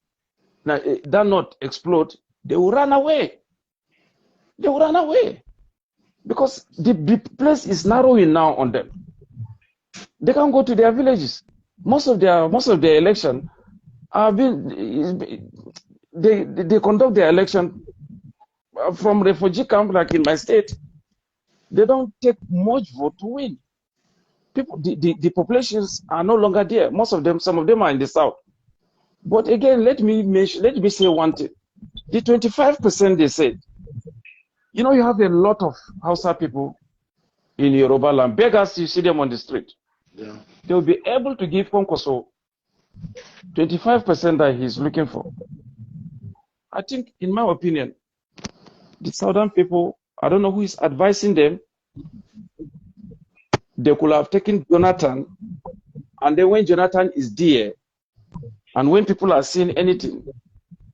that North explode, they will run away. They will run away. Because the place is narrowing now on them. They can't go to their villages. Most of their election are they conduct their election from refugee camp, like in my state. They don't take much vote to win. People, the populations are no longer there. Most of them, some of them are in the south. But again, let me say one thing. The 25% they said, you know, you have a lot of Hausa people in Yoruba land, beggars, you see them on the street. Yeah. They will be able to give Konkoso 25% that he's looking for. I think, in my opinion, the southern people, I don't know who is advising them. They could have taken Jonathan, and then when Jonathan is there, and when people are seeing anything,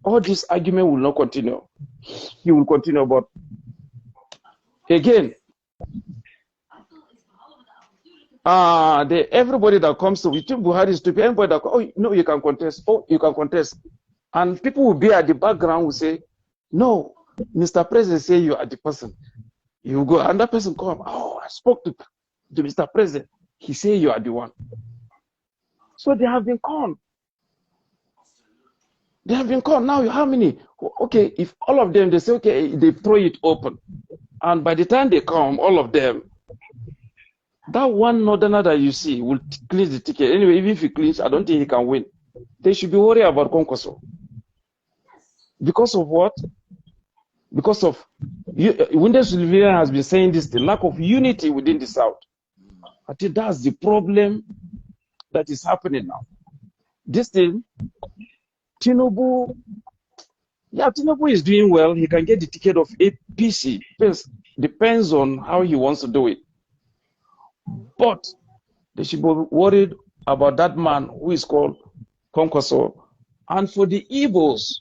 all this argument will not continue. He will continue, but again, everybody that comes to, we think Buhari is stupid. Everybody that, oh no, you can contest. Oh, you can contest, and people will be at the background will say, no, Mr. President say you are the person. You go, and that person come. Oh, I spoke to Mr. President. He say you are the one. So they have been conned. They have been called. Now, how many? Okay, if all of them, they say, okay, they throw it open. And by the time they come, all of them, that one northerner that you see will clean the ticket. Anyway, even if he cleans, I don't think he can win. They should be worried about Konkoso. Because of what? Because of, Windows Civilian has been saying this, the lack of unity within the South. I think that's the problem that is happening now. This thing, Tinubu is doing well. He can get the ticket of APC. Depends on how he wants to do it. But they should be worried about that man who is called Konkoso. And for the Igbos,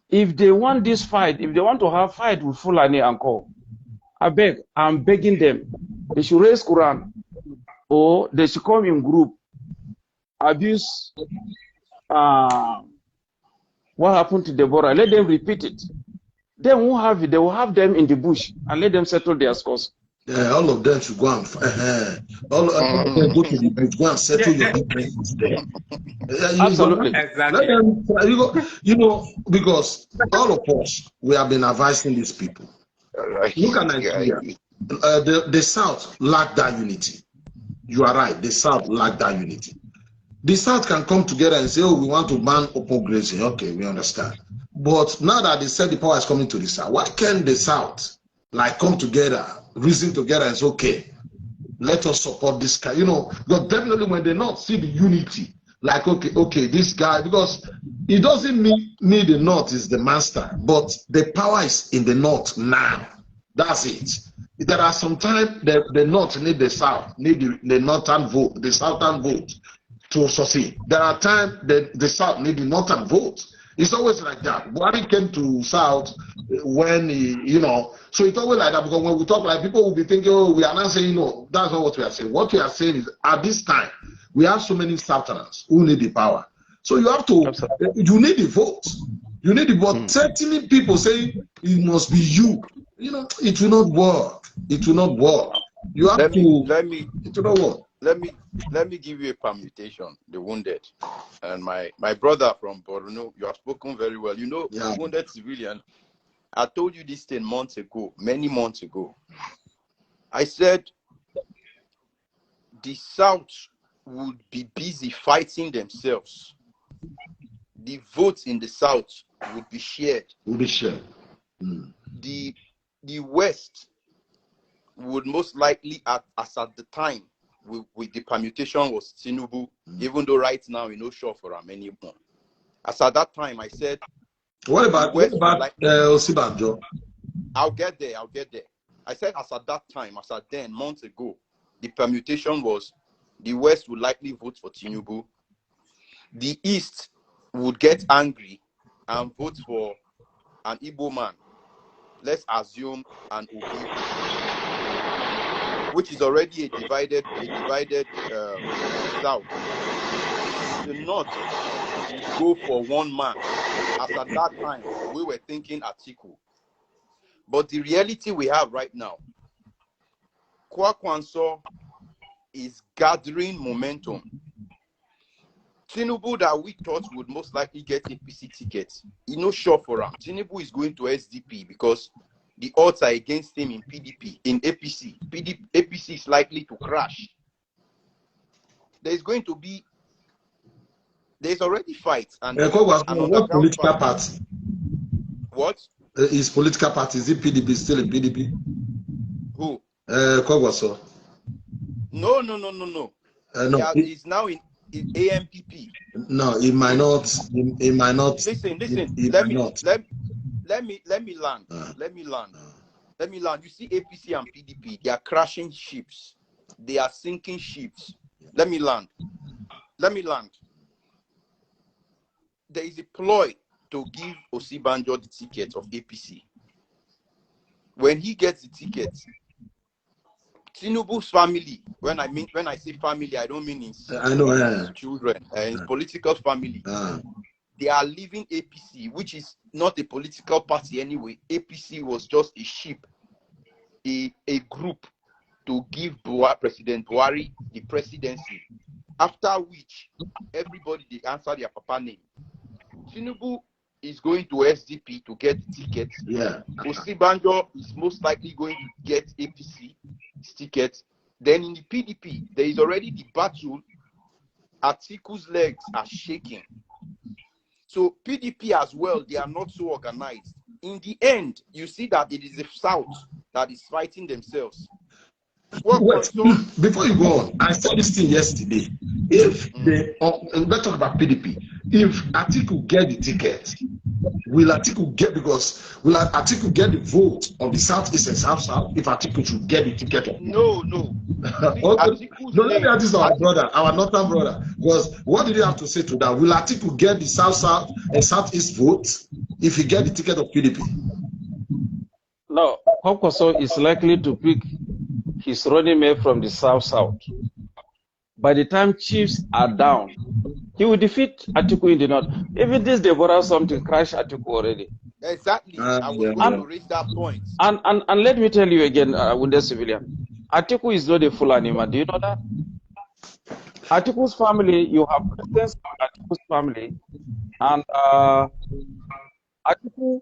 if they want this fight, if they want to have fight with Fulani and Co, I'm begging them, they should raise Quran, or they should come in group, abuse what happened to Deborah. Let them repeat it. They won't have it. They will have them in the bush and let them settle their scores. Yeah, all of them should go and all of them go to the bush, go and settle your differences there. Absolutely. Exactly. Let them, because all of us, we have been advising these people. Look at Nigeria. The South lack that unity. You are right. The South lack that unity. The South can come together and say, oh, we want to ban open grazing. Okay, we understand. But now that they said the power is coming to the South, why can't the South come together, reason together and say, okay, let us support this guy? Because definitely when they not see the unity, okay, this guy, because it doesn't mean the North is the master, but the power is in the North now. That's it. There are sometimes the North need the South, need the Northern vote, the Southern vote to succeed. There are times the South need the Northern vote. It's always like that. Buhari came to South when so it's always like that, because when we talk, like, people will be thinking, oh, we are not saying, no, that's not what we are saying. What we are saying is, at this time, we have so many Southerners who need the power. So you have to, you need the vote. You need the vote. Certainly people saying it must be you. It will not work. It will not work. You have it will not work. Let me give you a permutation, the wounded. And my brother from Borno, you have spoken very well. The wounded civilian, I told you this thing many months ago. I said the South would be busy fighting themselves. the votes in the South would be shared. The West would most likely, as at the time, with the permutation was Tinubu, even though right now we're not sure for how many more. As at that time, I said, what about Osibanjo? I'll get there. I said as at that time, as at then, months ago, the permutation was the West would likely vote for Tinubu. The East would get angry and vote for an Igbo man. Let's assume an Obi, which is already a divided South. The North would go for one man. As at that time, we were thinking Atiku. But the reality we have right now, Kwakwanso is gathering momentum. Tinubu that we thought would most likely get APC tickets, he's not sure for him. Tinubu is going to SDP because the odds are against him in PDP, in APC. APC is likely to crash. There's already fights. And what political party? What? His political party, is it PDP, still in PDP? Who? Kwagwaso. No. No. He's now in AMPP. No, it might not. Listen. Let me land. Let me land. You see, APC and PDP, they are crashing ships. They are sinking ships. Let me land. There is a ploy to give Osibanjo the ticket of APC. When he gets the ticket, Tinubu's family, when I say family, I don't mean his children, his political family. They are leaving APC, which is not a political party anyway. APC was just a ship, a group to give President Buhari the presidency. After which, everybody, they answer their papa name. Tinubu is going to SDP to get the ticket. Yeah. Osibanjo is most likely going to get APC ticket. Then in the PDP, there is already the battle. Atiku's legs are shaking. So PDP as well, they are not so organized. In the end, you see that it is the South that is fighting themselves. Wait, before you go on, I saw this thing yesterday. If let's talk about PDP. If Atiku get the ticket, will Atiku get the vote of the Southeast and South? If Atiku should get the ticket? No. Okay. No, let me ask this our brother, our northern brother. Because what did he have to say to that? Will Atiku get the South and Southeast vote if he get the ticket of PDP? No, Kwankwaso is likely to pick his running mate from the South. By the time chiefs are down, he will defeat Atiku in the North. Even this, they borrow something, crash Atiku already. Exactly. I was going to raise that point. And let me tell you again, wounded civilian, Atiku is not a full animal. Do you know that? Atiku's family, you have presidents of Atiku's family, and Atiku,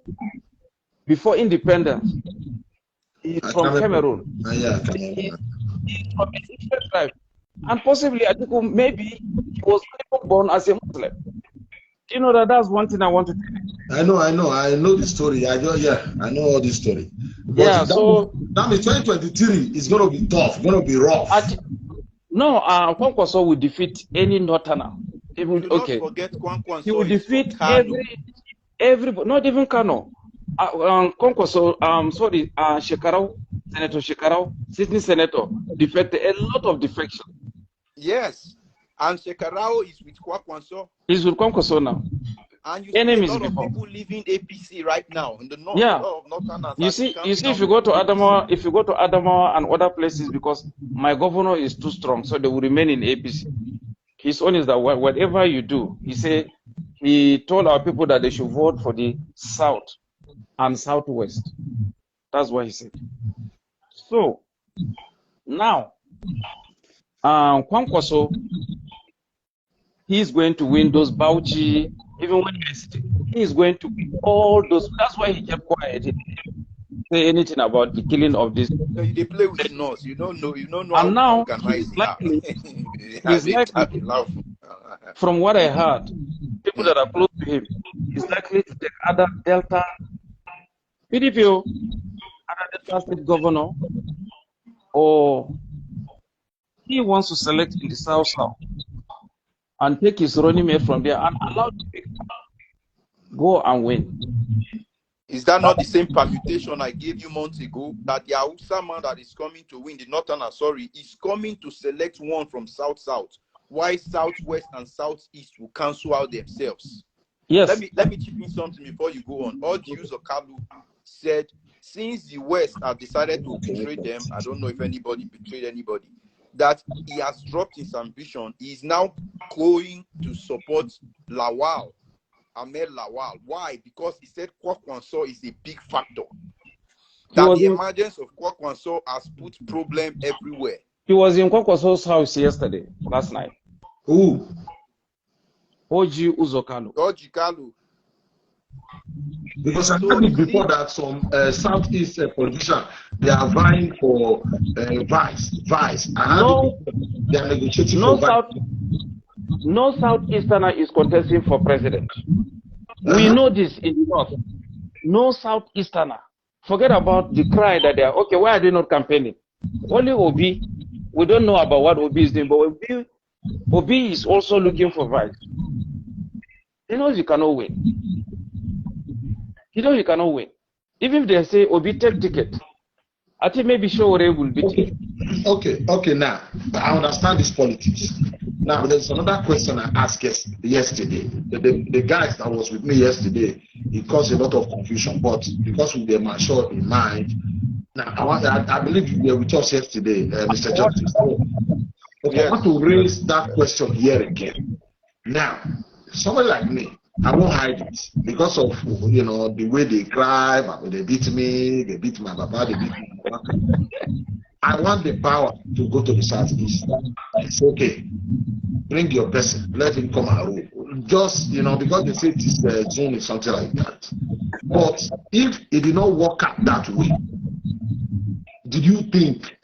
before independence, he's from Cameroon. He's from a different tribe. And possibly Atiku, maybe he was even born as a Muslim. You know that's one thing I want to tell you. I know the story. I know all this story. But so that means 2023 is going to be tough, going to be rough. Kwankwaso will defeat any Northerner. He will defeat everybody, not even Kano. Kwankwaso, Shekarau, Senator Shekarau, Sydney Senator, defected a lot of defection. Yes, and Shekarau is with Kwankwaso. He's with Kwankwaso now. And you see a lot of people leaving APC right now in the north. You see, if you go to Adamawa and other places, because my governor is too strong, so they will remain in APC. His own is that whatever you do, he told our people that they should vote for the South and Southwest. That's what he said. So now, Kwankwaso, he's going to win those Bauchi. Even when he is going to win all those. That's why he kept quiet. He didn't say anything about the killing of this. They play with the nose. You don't know. And now he's likely, from what I heard, people that are close to him, he's likely to take other Delta PDP, other Delta state governor, or he wants to select in the South and take his running mate from there and allow the go and win. Is that not the same permutation I gave you months ago? That the Hausa man that is coming to win the Northern, is coming to select one from South-South. Why Southwest and Southeast will cancel out themselves? Yes. Let me chip in something before you go on. All Jews of Kalu said, since the West have decided to betray them, I don't know if anybody betrayed anybody, that he has dropped his ambition. He is now going to support Lawal. Ahmed Lawal. Why? Because he said Kwakwanso is a big factor. That the emergence of Kwakwanso has put problem everywhere. He was in Kwakwanso's house last night. Who? Oji Uzokalo. Oji Kalu. Because I heard it before that some Southeast politicians, they are vying for vice. No, they are negotiating no for South. vice. No Southeasterner is contesting for president. We know this in the North. No Southeasterner. Forget about the cry that they are, okay, why are they not campaigning? Only Obi. We don't know about what Obi is doing, but Obi is also looking for vice. He knows you cannot win. He knows you cannot win. Even if they say Obi take ticket, I think maybe Showore will beat him. Okay, now, I understand this politics. Now, there's another question I asked yesterday. The guys that was with me yesterday, it caused a lot of confusion, but because we were mature in mind, now, I believe you were with us yesterday, Mr. Justice. Okay, yes. I want to raise that question here again. Now, somebody like me, I won't hide it because of the way they cry, they beat me, they beat my papa, they beat my mama. I want the power to go to the Southeast. It's okay. Bring your person, let him come and rule. Just because they say this zone is something like that. But if it did not work out that way, did you think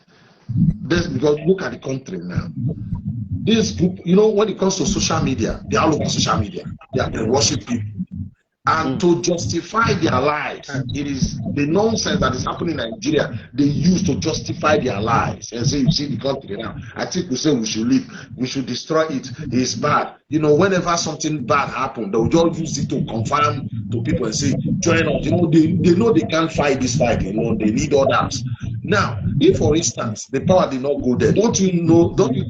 this? Because look at the country now. This group, when it comes to social media, they are all over social media. They are worship people. And to justify their lives, it is the nonsense that is happening in Nigeria. They use to justify their lives and say, you see the country now. I think we say we should leave, we should destroy it. It's bad. Whenever something bad happens, they will just use it to confirm to people and say, join us. They know they can't fight this fight alone. They need others. Now, if for instance the power did not go there, don't you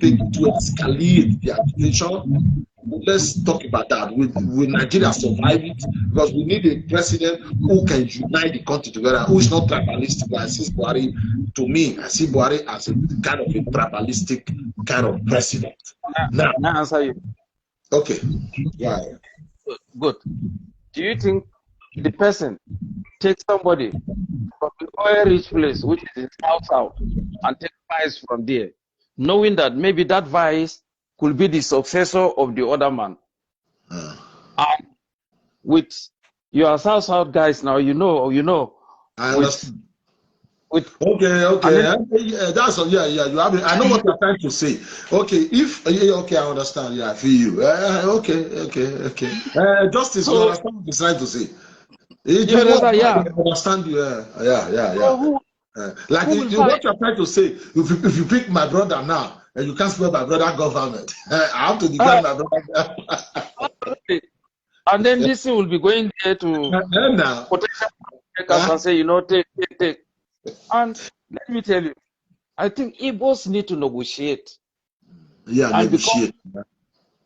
think it will escalate the agitation? Let's talk about that. Will Nigeria survive it? Because we need a president who can unite the country together, who is not tribalistic. I see Buhari, to me, I see Buhari as a kind of a tribalistic kind of president. Now, can I answer you? Okay. Yeah. Good. Do you think the person takes somebody from the oil-rich place, which is in South, and take vice from there, knowing that maybe that vice could be the successor of the other man? And with your South guys now, I understand. Okay. That's yeah. You have it. I know what you're trying to say. Okay, I understand. Yeah, I feel you. Okay. Justice, you understand what he's trying to say. I understand you. Yeah. Like what you're trying to say. If you pick my brother now, and you can't spell my brother government, I have to defend my brother. And then this will be going there to potential and say, take. And let me tell you, I think Igbos need to negotiate. Yeah, negotiate.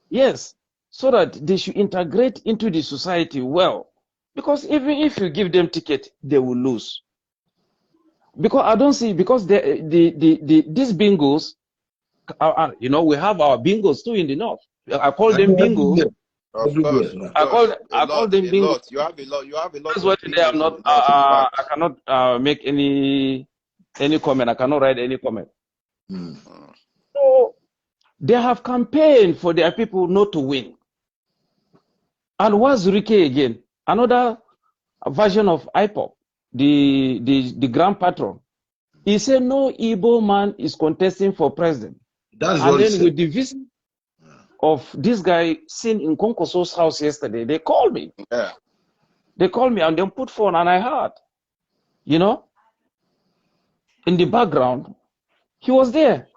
Yes, so that they should integrate into the society well. Because even if you give them ticket, they will lose. Because I don't see, because these bingos, we have our bingos too in the North. I call them bingos. Of course. I call them bingos. You have a lot. That's why today I'm not. I cannot make any comment. I cannot write any comment. So they have campaigned for their people not to win. And what's Rike again? Another version of ipob, the grand patron. He said no Igbo man is contesting for president. That's and what then he said. with the visit, of this guy seen in Konkoso's house yesterday. They called me. Yeah. They called me and then put phone and I heard, you know, in the background, he was there.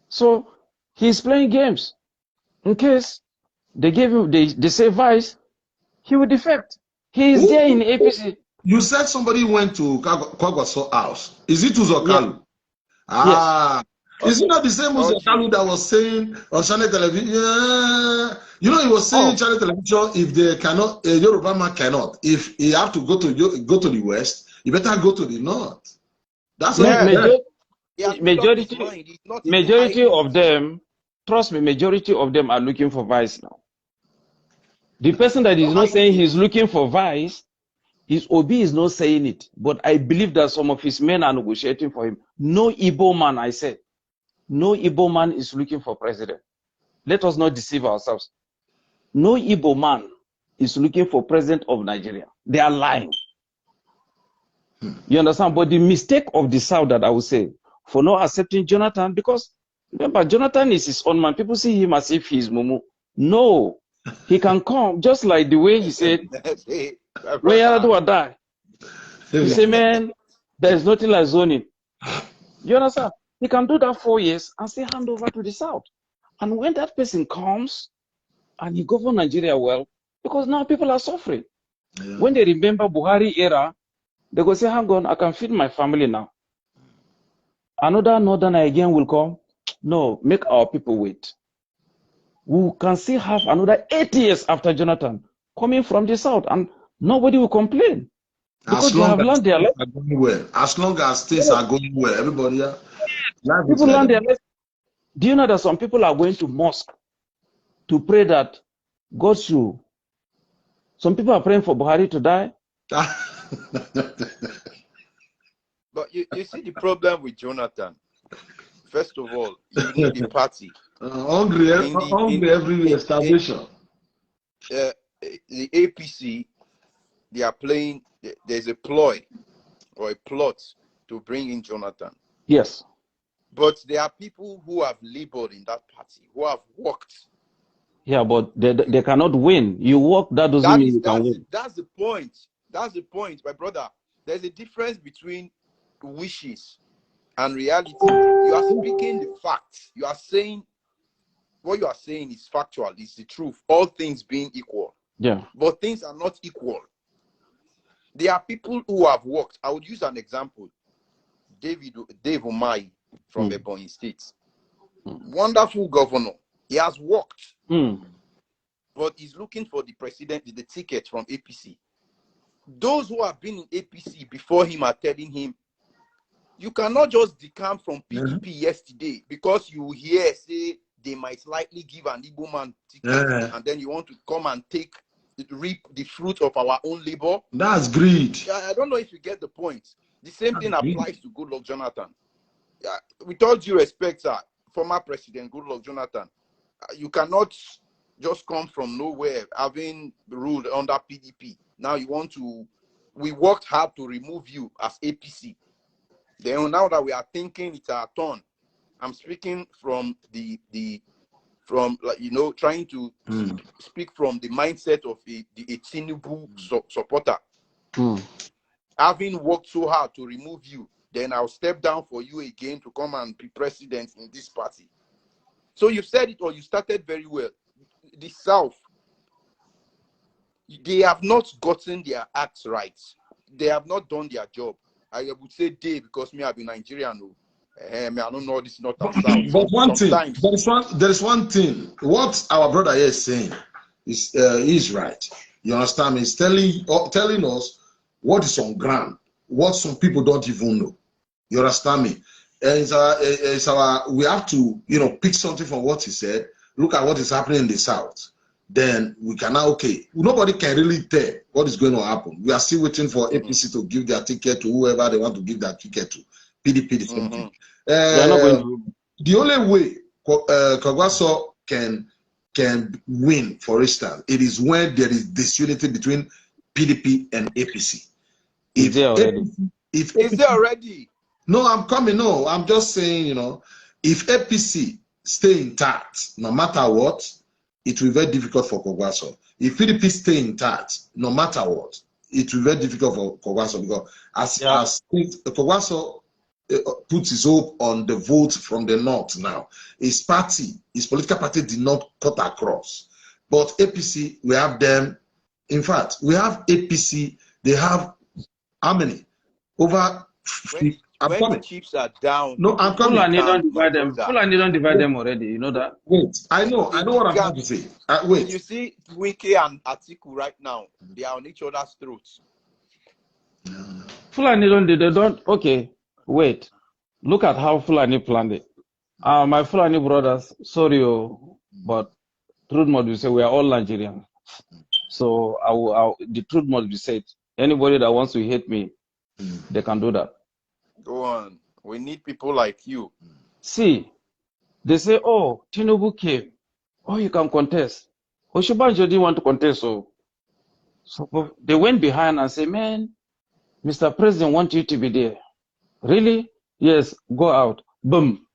So he's playing games. In case they gave him, they say vice, he will defect. He is there in APC. You said somebody went to Kwagwaso house. Is it Yes. Uzokalu? Ah. Is it not the same Uzokalu that was saying on channel television? Yeah. You know, he was saying channel television, if they cannot, a Yoruba man cannot. If he have to go to the west, you better go to the north. That's what he said. Majority of them, trust me, majority of them are looking for vice now. The person that is not saying he's looking for vice, his OB is not saying it, but I believe that some of his men are negotiating for him. No Igbo man, I said, no Igbo man is looking for president. Let us not deceive ourselves. No Igbo man is looking for president of Nigeria. They are lying. You understand? But the mistake of the South that I would say, for not accepting Jonathan, because remember, Jonathan is his own man. People see him as if he's Mumu. No, he can come just like the way he said, where do I die? He said, man, there is nothing like zoning. You understand? He can do that 4 years and still hand over to the South. And when that person comes and he governs Nigeria well, because now people are suffering. Yeah. When they remember Buhari era, they go say, hang on, I can feed my family now. Another northern again will come. No, make our people wait. We can still have another 8 years after Jonathan coming from the South, and nobody will complain. Because they have learned their lesson. Well. As long as things are going well, everybody, people learn their lesson. Do you know that some people are going to mosque to pray that God should? Some people are praying for Buhari to die. But you see the problem with Jonathan. First of all, you need a party. Hungry every establishment. The APC, they are playing. There's a ploy or a plot to bring in Jonathan. Yes. But there are people who have labored in that party, who have worked. Yeah, but they cannot win. You work, that doesn't mean you can win. That's the point. That's the point, my brother. There's a difference between wishes and reality. You are speaking the facts. You are saying what you are saying is factual, is the truth. All things being equal. Yeah. But things are not equal. There are people who have worked. I would use an example. Dave Umahi from Ebonyi State. Wonderful governor. He has worked. But he's looking for the ticket from APC. Those who have been in APC before him are telling him, you cannot just decamp from PDP yesterday because you hear say they might likely give an Igbo man ticket, and then you want to come and reap the fruit of our own labor. That's greed. I don't know if you get the point. The same thing applies to Goodluck Jonathan. With all due respect, sir, former President Goodluck Jonathan, you cannot just come from nowhere having ruled under PDP. Now you want to, we worked hard to remove you as APC. Then now that we are thinking it's our turn, I'm speaking from trying to speak from the mindset of a Tinubu supporter. Having worked so hard to remove you, then I'll step down for you again to come and be president in this party. So you said it, or you started very well. The South, they have not gotten their acts right. They have not done their job. I would say they, because me, I've been Nigerian. I don't know this North and South. But one thing, there is one thing. What our brother here is saying is right. You understand me? He's telling us what is on ground, what some people don't even know. You understand me? And we have to, pick something from what he said. Look at what is happening in the South. Then we can now, nobody can really tell what is going to happen. We are still waiting for APC to give their ticket to whoever they want to give that ticket to. PDP, the same thing. The only way Kwagwaso can win, for instance, it is when there is disunity between PDP and APC. Is there already? No, I'm coming. No, I'm just saying, if APC stay intact, no matter what, it will be very difficult for Kogwaso. If PDP stay intact, no matter what, it will be very difficult for Kogwaso because as Kogwaso puts his hope on the vote from the north now. His political party did not cut across. But APC, we have them. In fact, we have APC, they have how many? Over 50. When the chips are down, no, I'm coming. Fulani don't divide them. Fulani don't divide them already. You know that? Wait, I know what I'm trying to say. Wait. You see, Wike and Atiku right now, they are on each other's throats. Fulani don't. Okay, wait. Look at how Fulani planned it. My Fulani brothers, sorry, but truth must be said, we are all Nigerians. So the truth must be said. Anybody that wants to hate me, they can do that. Go on. We need people like you. See, they say, oh, Tinubu came. Oh, you can contest. Oshibanjo didn't want to contest. So they went behind and say, man, Mr. President wants you to be there. Really? Yes, go out. Boom.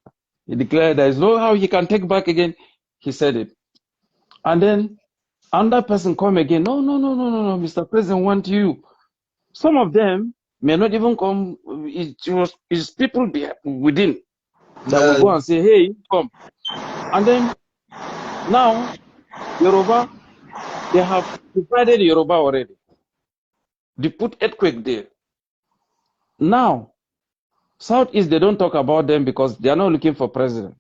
He declared there is no how he can take back again. He said it. And then another person come again. No, Mr. President wants you. Some of them may not even come. It's people within that will go and say, hey, come. And then now, Yoruba, they have divided Yoruba already. They put earthquake there. Now, Southeast, they don't talk about them because they are not looking for president.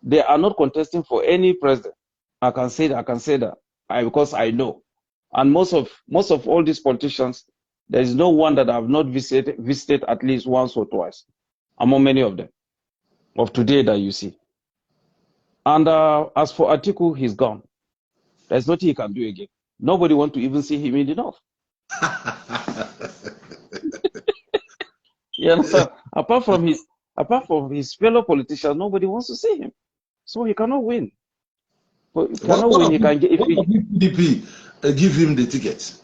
They are not contesting for any president. I can say that because I know. And most of all these politicians, there is no one that I have not visited at least once or twice among many of them of today that you see. And as for Atiku, he's gone. There's nothing he can do again. Nobody wants to even see him in the north. You understand? Apart from his fellow politicians, nobody wants to see him. So he cannot win. He cannot win. He can get if PDP give him the ticket.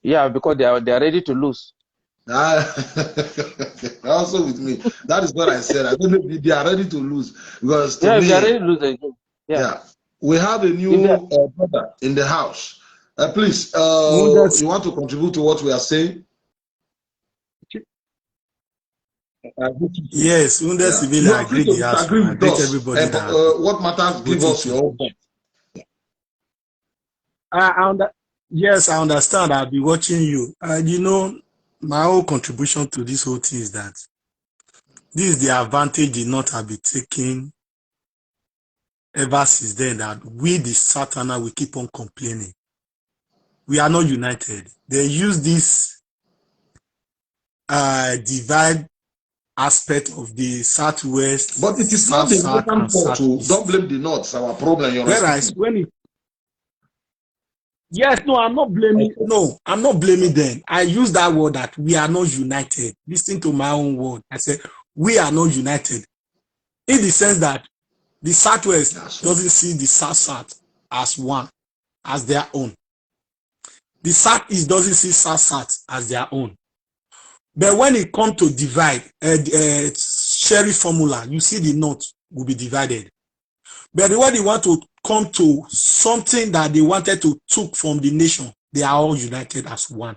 Yeah, because they are ready to lose. Also with me. That is what I said. I don't know if they are ready to lose. Because they are ready to lose again. Yeah. We have a new brother in the house. Please, you want to contribute to what we are saying? Yes, I agree with us. Everybody what matters, give us your own point. Yes, I understand. I'll be watching you. You know, my whole contribution to this whole thing is that this is the advantage the North have been taking ever since then, that we, the Southerners, we keep on complaining. We are not united. They use this divide aspect of the Southwest. But it is not the important part. Don't blame the North. It's our problem. Whereas when it yes, no, I'm not blaming. No, I'm not blaming them. I use that word that we are not united. Listen to my own word. I said we are not united, in the sense that the Southwest doesn't see the South as one, as their own. The Southeast doesn't see South as their own. But when it comes to divide, Sherry formula, you see the North will be divided. But when they want to come to something that they wanted to took from the nation, they are all united as one.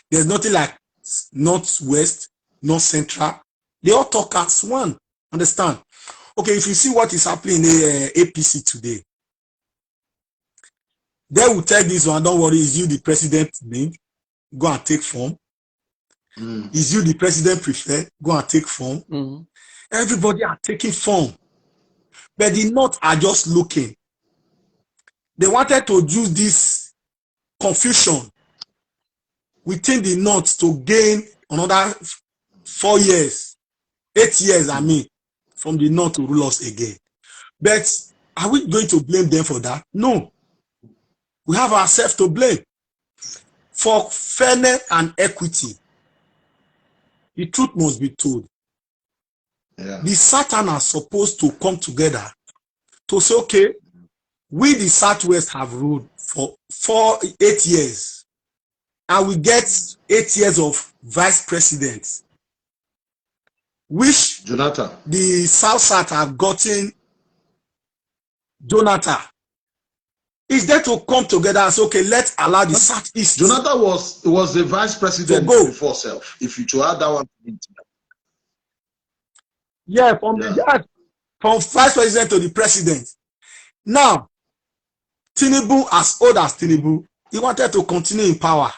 There's nothing like Northwest, North Central. They all talk as one. Understand? Okay, if you see what is happening in APC today, they will tell this one, don't worry, is you the president name? Go and take form. Is you the president prefer? Go and take form. Everybody are taking form. But the North are just looking. They wanted to use this confusion within the North to gain another 4 years, 8 years, I mean, from the North to rule us again. But are we going to blame them for that? No. We have ourselves to blame. For fairness and equity, the truth must be told. Yeah. The Southern are supposed to come together to say, okay, we the Southwest have ruled for 8 years, and we get 8 years of vice president, which Jonathan, the South have gotten Jonathan. Is there to come together and say, okay, let's allow the Southeast Jonathan was the vice president before self. If you should add that one. Yeah, from vice president to the president. Now, Tinubu, as old as Tinubu, he wanted to continue in power.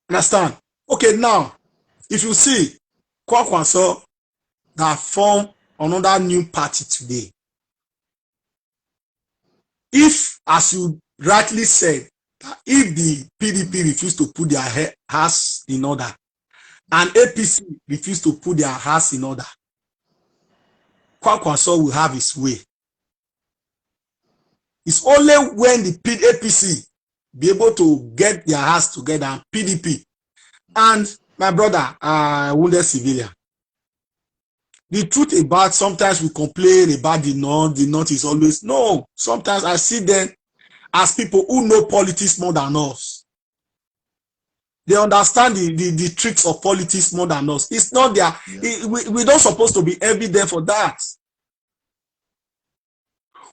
Understand? Okay, now, if you see Kwakwanso that formed another new party today, if, as you rightly said, if the PDP refused to put their house in order and APC refused to put their house in order, Kwakwanso will have his way. It's only when the APC be able to get their house together and PDP. And my brother, wounded civilian. The truth about sometimes we complain about the North is always no. Sometimes I see them as people who know politics more than us. They understand the tricks of politics more than us. It's not their, we don't supposed to be evident for that.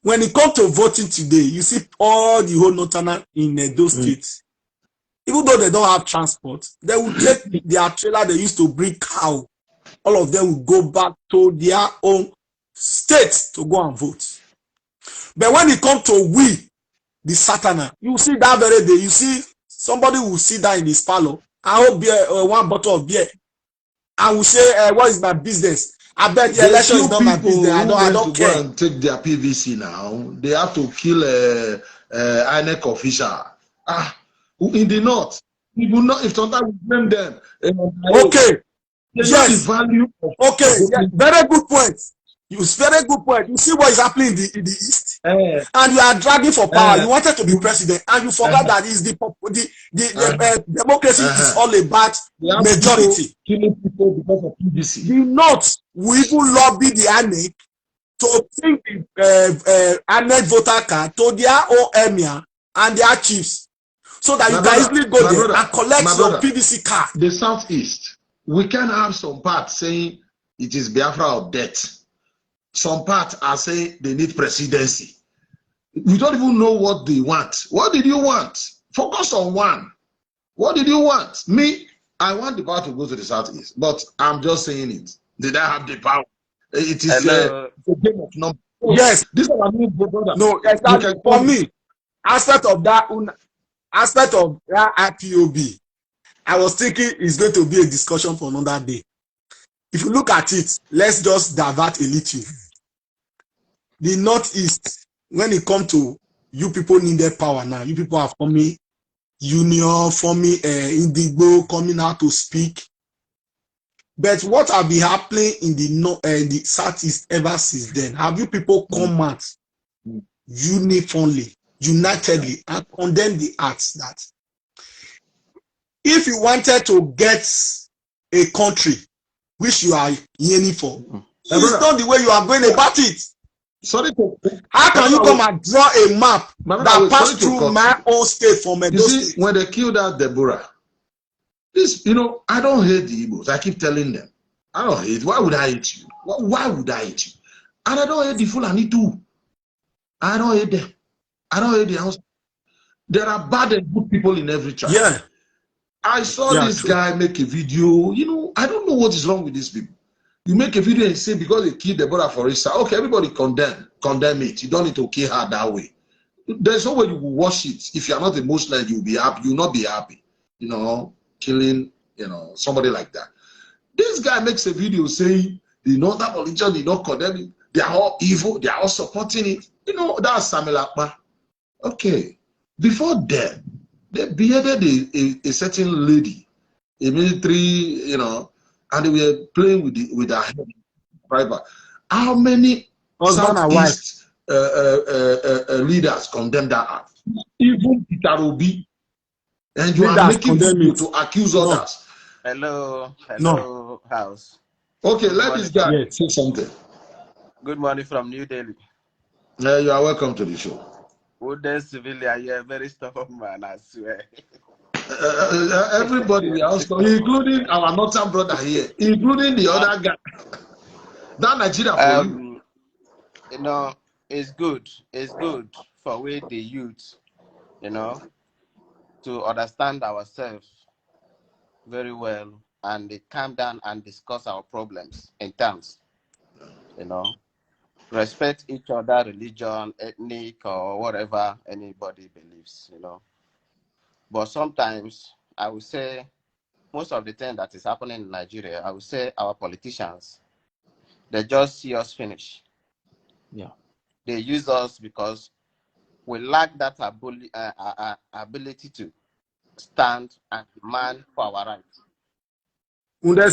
When it comes to voting today, you see all the whole Northern in those states. Even though they don't have transport, they will take their trailer they used to bring cow. All of them will go back to their own state to go and vote. But when it comes to we, the Satana, you see that very day, you see somebody will sit down in his parlor, I hope beer, one bottle of beer, and will say, what is my business? I bet the election is not my business. I don't care. Go and take their PVC now. They have to kill a INEC official. In the North, we will not, if sometimes we blame them. Okay. Yes. The value of yes. Very good point. It's very good point. You see what is happening in the East, and you are dragging for power. You wanted to be president, and you forgot that is the democracy is all about majority. Killing people because of PVC. The North will even lobby the INEC to bring the INEC voter card to their own emir and their chiefs, so that you can easily go there and collect your PVC card. The Southeast, we can have some parts saying it is Biafra or death. Some parts are saying they need presidency. We don't even know what they want. What did you want? Focus on one. What did you want? Me, I want the power to go to the Southeast, but I'm just saying it. Did I have the power? It is a game of numbers. Yes. This is what I mean, brother. No, exactly. For me, aspect of that IPOB, I was thinking it's going to be a discussion for another day. If you look at it, let's just divert a little. The Northeast, when it comes to you people needed power now, you people have coming, Union, forming Indigo, coming out to speak. But what have been happening in the Southeast ever since then? Have you people come out uniformly, unitedly, and condemn the acts that if you wanted to get a country which you are yearning for, it's not the way you are going about it. How can you come and draw a map that passed through my own state from Edo State? When they killed out Deborah, this, I don't hate the Igbos. I keep telling them, I don't hate. Why would I hate you? Why would I hate you? And I don't hate the Fulani too. I don't hate them. I don't hate the house. There are bad and good people in every tribe. Yeah. I saw this guy make a video. I don't know what is wrong with these people. You make a video and say because they killed Deborah for Issa, okay, everybody condemn it. You don't need to kill her that way. There's no way you will watch it. If you are not a Muslim, you'll be happy. You'll not be happy. Killing, somebody like that. This guy makes a video saying that religion did not condemn it. They are all evil. They are all supporting it. That's Samuel Akpa. Okay. Before then, they beheaded a certain lady, a military, and they were playing with her head. Private. How many Southeast leaders condemned that act? Even Peter Obi. And you are making people to accuse others. Hello, house. Okay, let this guy say something. Good morning from New Delhi. You are welcome to the show. Wounded civilian, you're a very stubborn man, I swear. Everybody else, including our northern brother here, including the other guy. That Nigeria for you. It's good. It's good for we the youth, to understand ourselves very well and calm down and discuss our problems in terms, respect each other, religion, ethnic, or whatever anybody believes, But sometimes I would say most of the thing that is happening in Nigeria, I would say our politicians, they just see us finish. Yeah. They use us because we lack that ability to stand and demand for our rights.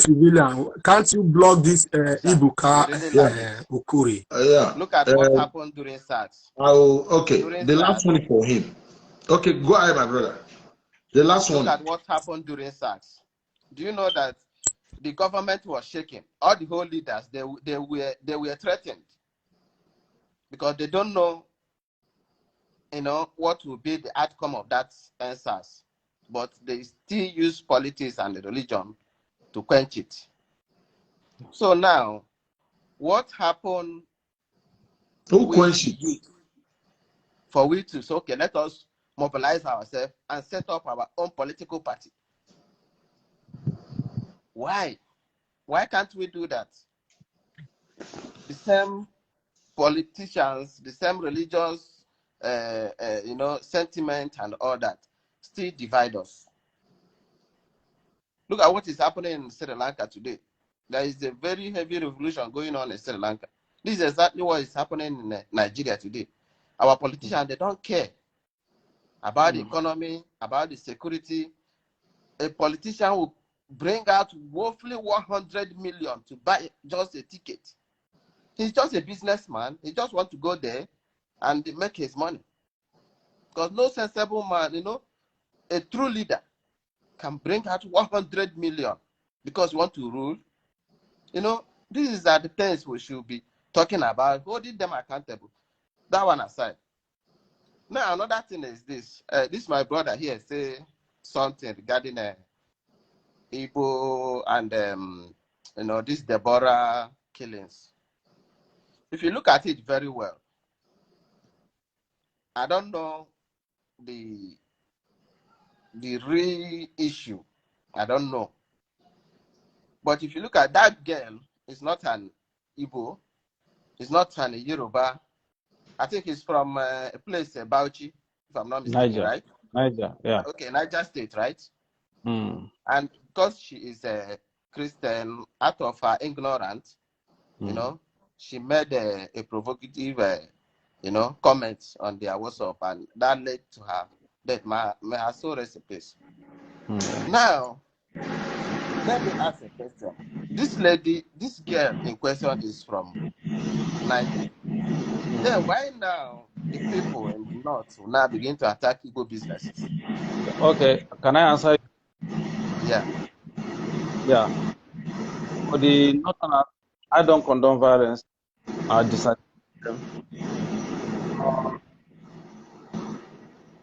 Civilian, can't you block this Ibuka We really lack it. Okuri? Yeah. Look at what happened during SARS. Okay, During the SARS, last one for him. Okay, go ahead, my brother. The last look one. at what happened during SARS. Do you know that the government was shaking? All the whole leaders, they were threatened because they don't know, what will be the outcome of that SARS. But they still use politics and religion to quench it. So now, what happened? Who quenched it? For we to say, okay, let us mobilize ourselves and set up our own political party. Why? Why can't we do that? The same politicians, the same religious, sentiment and all that still divide us. Look at what is happening in Sri Lanka today. There is a very heavy revolution going on in Sri Lanka. This is exactly what is happening in Nigeria today. Our politicians, they don't care about the economy, about the security. A politician will bring out roughly 100 million to buy just a ticket. He's just a businessman. He just wants to go there and make his money. Because no sensible man, a true leader can bring out 100 million because you want to rule. These are the things we should be talking about, holding them accountable. That one aside. Now, another thing is this. This my brother here say something regarding Igbo and, this Deborah killings. If you look at it very well, I don't know the real issue. I don't know. But if you look at that girl, it's not an Igbo, it's not an Yoruba. I think it's from a place, Bauchi, if I'm not mistaken, Niger. right? Niger, yeah. Okay, Niger State, right? Mm. And because she is a Christian, out of her ignorance, she made a provocative, comments on their WhatsApp, and that led to her death. May her soul rest in peace. Now, let me ask a question. This girl in question is from Niger. Then why now the people in the north will now begin to attack Igbo businesses? Okay, can I answer? Yeah. Yeah. For the northerners, I don't condone violence. I disagree with them.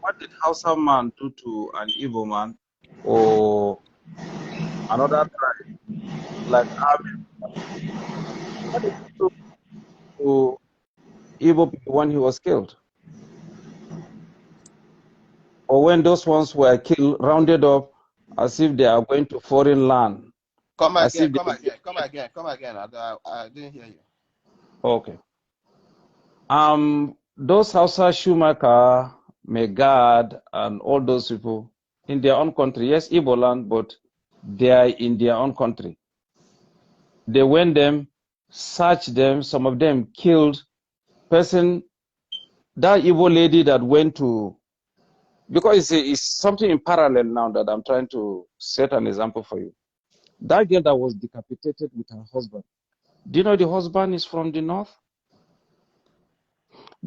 What did Hausa man do to an Igbo man or another tribe like Abel? What did he do to Igbo people when he was killed? Or when those ones were killed, rounded up as if they are going to foreign land? Come again. I didn't hear you. Okay. Those Hausa Schumacher, Megad, and all those people in their own country, yes, Igbo land, but they are in their own country. They went them, searched them, some of them killed person. That Igbo lady that went to, because it's something in parallel now that I'm trying to set an example for you. That girl that was decapitated with her husband. Do you know the husband is from the north?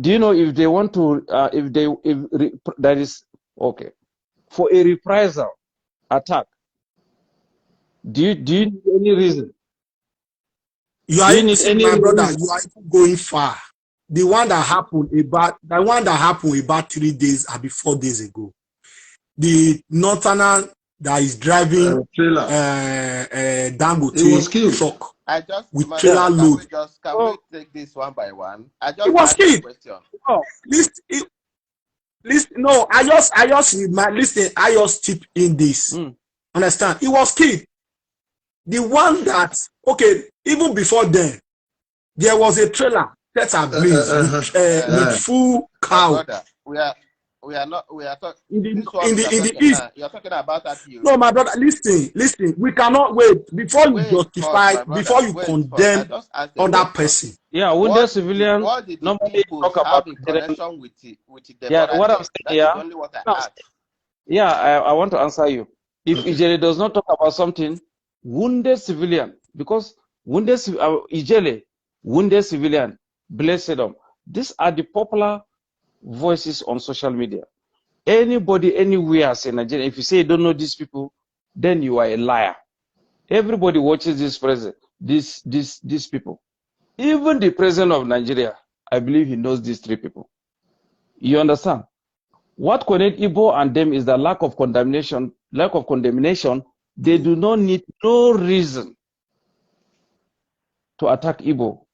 Do you know if they want to, if that is, okay, for a reprisal attack, do you need any reason? You are, see, my brother, you are going far. The one that happened about 3 days or 4 days ago. The northerner that is driving Dangote truck with trailer load. Can we take this one by one? I just It was asked a killed. question. Oh, listen, no, I just listen, I just tip in this. Understand? It was kid. The one that, okay, even before then, there was a trailer set ablaze with full cow. Brother, we are talking In the east. east. You're talking about that view. No, my brother, listen. We cannot wait before you justify, before you condemn other person. Yeah, wounded civilian. What did the Nobody talk have about in connection with the yeah, what I'm saying That here. is only what I asked. Yeah, I want to answer you. If Ijele does not talk about something, wounded civilian, because wounded Ijele, wounded civilian, blessed them. These are the popular voices on social media. Anybody, anywhere in Nigeria, if you say you don't know these people, then you are a liar. Everybody watches this president, these people. Even the president of Nigeria, I believe he knows these three people. You understand? What connects Igbo and them is the lack of condemnation. They do not need no reason to attack Igbo